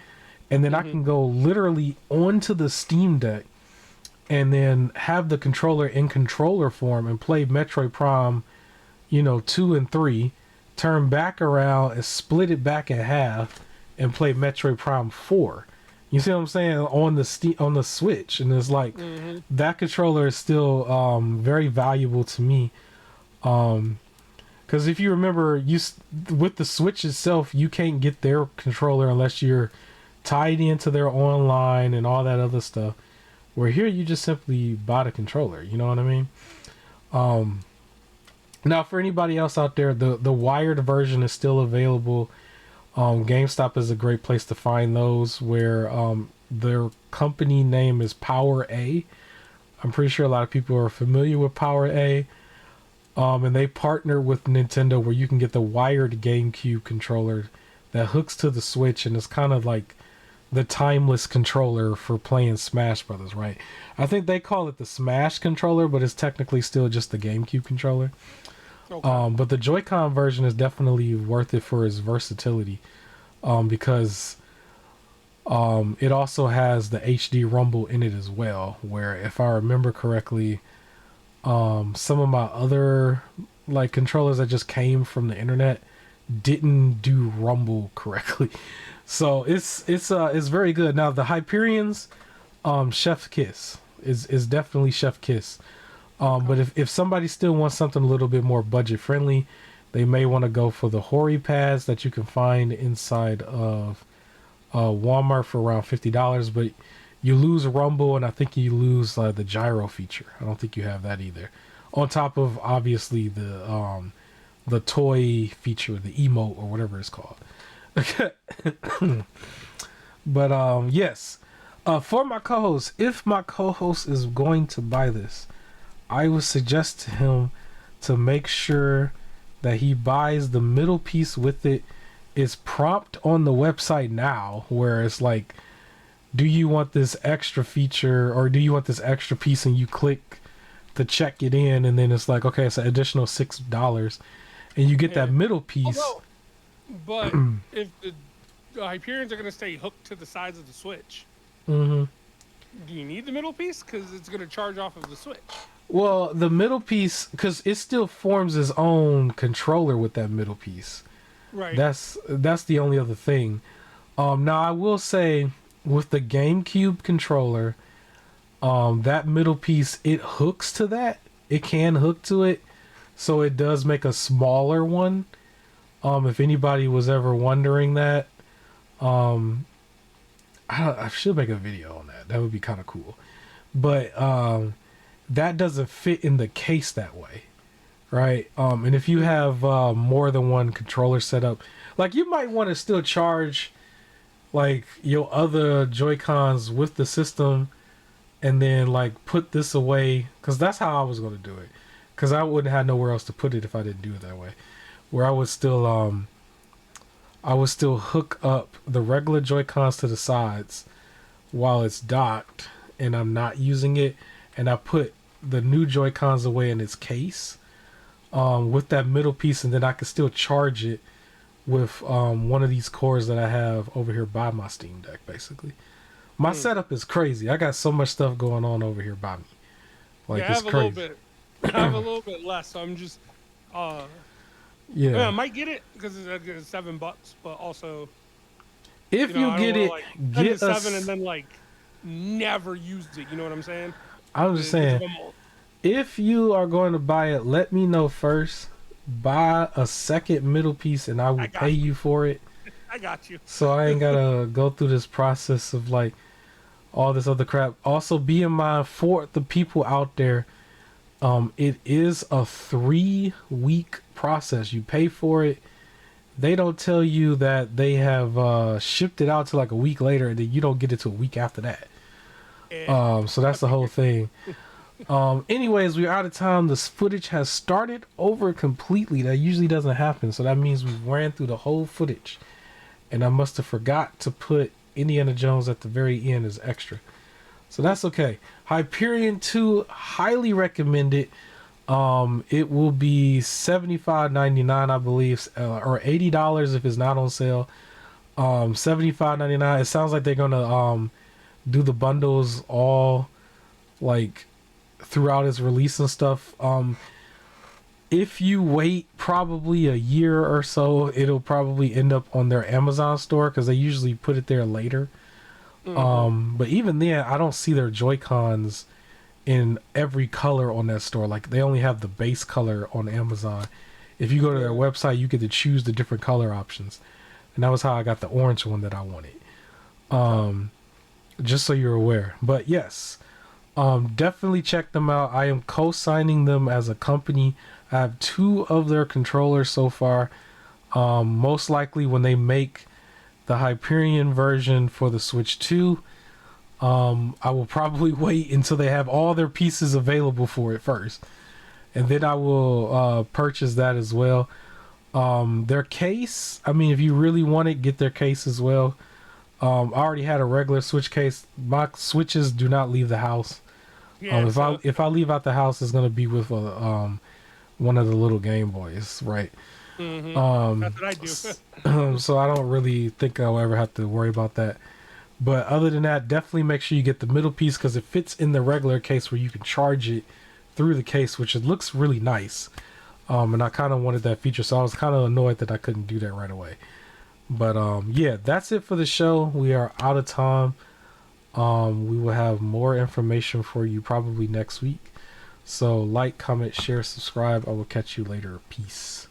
And then I Hmm. can go literally onto the Steam Deck and then have the controller in controller form and play Metroid Prime, 2 and 3, turn back around and split it back in half and play Metroid Prime 4. You see what I'm saying on on the Switch, and it's like Hmm. that controller is still very valuable to me. Because if you remember, with the Switch itself, you can't get their controller unless you're tied into their online and all that other stuff. Where here you just simply buy the controller. You know what I mean? Um, Now, for anybody else out there, the wired version is still available. GameStop is a great place to find those. Where their company name is Power A. I'm pretty sure a lot of people are familiar with Power A. And they partner with Nintendo where you can get the wired GameCube controller that hooks to the Switch, and it's kind of like the timeless controller for playing Smash Brothers, right? I think they call it the Smash controller, but it's technically still just the GameCube controller. Okay. But the Joy-Con version is definitely worth it for its versatility, because it also has the HD rumble in it as well, where if I remember correctly, some of my other like controllers that just came from the internet didn't do rumble correctly. So it's very good. Now the Hyperion's chef kiss is definitely chef kiss. But if somebody still wants something a little bit more budget friendly, they may want to go for the Hori pads that you can find inside of Walmart for around $50. But you lose rumble, and I think you lose the gyro feature. I don't think you have that either. On top of obviously the toy feature, the emote or whatever it's called. But yes, for my co-host, if my co-host is going to buy this, I would suggest to him to make sure that he buys the middle piece with it. It's prompt on the website now, where it's like, do you want this extra feature or do you want this extra piece, and you click to check it in, and then it's like, okay, it's an additional $6, and you get that middle piece. But if the Hyperions are going to stay hooked to the sides of the Switch, Mm-hmm. do you need the middle piece? Because it's going to charge off of the Switch. Well, the middle piece, because it still forms its own controller with that middle piece. Right. That's the only other thing. Now I will say, with the GameCube controller, that middle piece, it hooks to that. It can hook to it, so it does make a smaller one. If anybody was ever wondering that, I should make a video on that. That would be kind of cool. But that doesn't fit in the case that way, right? And if you have more than one controller set up, like, you might want to still charge like your other Joy-Cons with the system, and then like put this away, because that's how I was going to do it, because I wouldn't have nowhere else to put it if I didn't do it that way, where I would still hook up the regular Joy-Cons to the sides while it's docked and I'm not using it, and I put the new Joy-Cons away in its case with that middle piece, and then I can still charge it with one of these cords that I have over here by my Steam Deck. Basically, my setup is crazy. I got so much stuff going on over here by me. Like, yeah, it's crazy. I have a little bit less, so I'm just Yeah. I might get it because it's $7, but also If you I get don't it, wanna, get spend the us. $7 and then like never used it. You know what I'm saying? I'm just saying, if you are going to buy it, let me know first. Buy a second middle piece, and I will pay you for it. I got you. So I ain't gotta go through this process of like all this other crap. Also, be in mind for the people out there, it is a 3-week process. You pay for it. They don't tell you that they have shipped it out to like a week later, and then you don't get it till a week after that. So that's the whole thing. Anyways, we're out of time. This footage has started over completely. That usually doesn't happen, so that means we ran through the whole footage, and I must have forgot to put Indiana Jones at the very end as extra, so that's okay. Hyperion 2, highly recommended. It will be $75.99, I believe, or $80 if it's not on sale. $75.99. It sounds like they're gonna do the bundles all like throughout its release and stuff. If you wait probably a year or so, it'll probably end up on their Amazon store, because they usually put it there later. But even then, I don't see their Joy-Cons in every color on that store. Like, they only have the base color on Amazon. If you go to their website, you get to choose the different color options, and that was how I got the orange one that I wanted. Just so you're aware. But yes, definitely check them out. I am co-signing them as a company. I have 2 of their controllers so far. Most likely when they make the Hyperion version for the Switch 2, I will probably wait until they have all their pieces available for it first, and then I will purchase that as well. Their case, I mean, if you really want it, get their case as well. I already had a regular Switch case. My Switches do not leave the house. Yeah, If I leave out the house, it's gonna be with one one of the little Game Boys, right? That's what I do. So I don't really think I'll ever have to worry about that. But other than that, definitely make sure you get the middle piece because it fits in the regular case where you can charge it through the case, which it looks really nice. And I kind of wanted that feature, so I was kind of annoyed that I couldn't do that right away. But yeah, that's it for the show. We are out of time. We will have more information for you probably next week. So like, comment, share, subscribe. I will catch you later. Peace.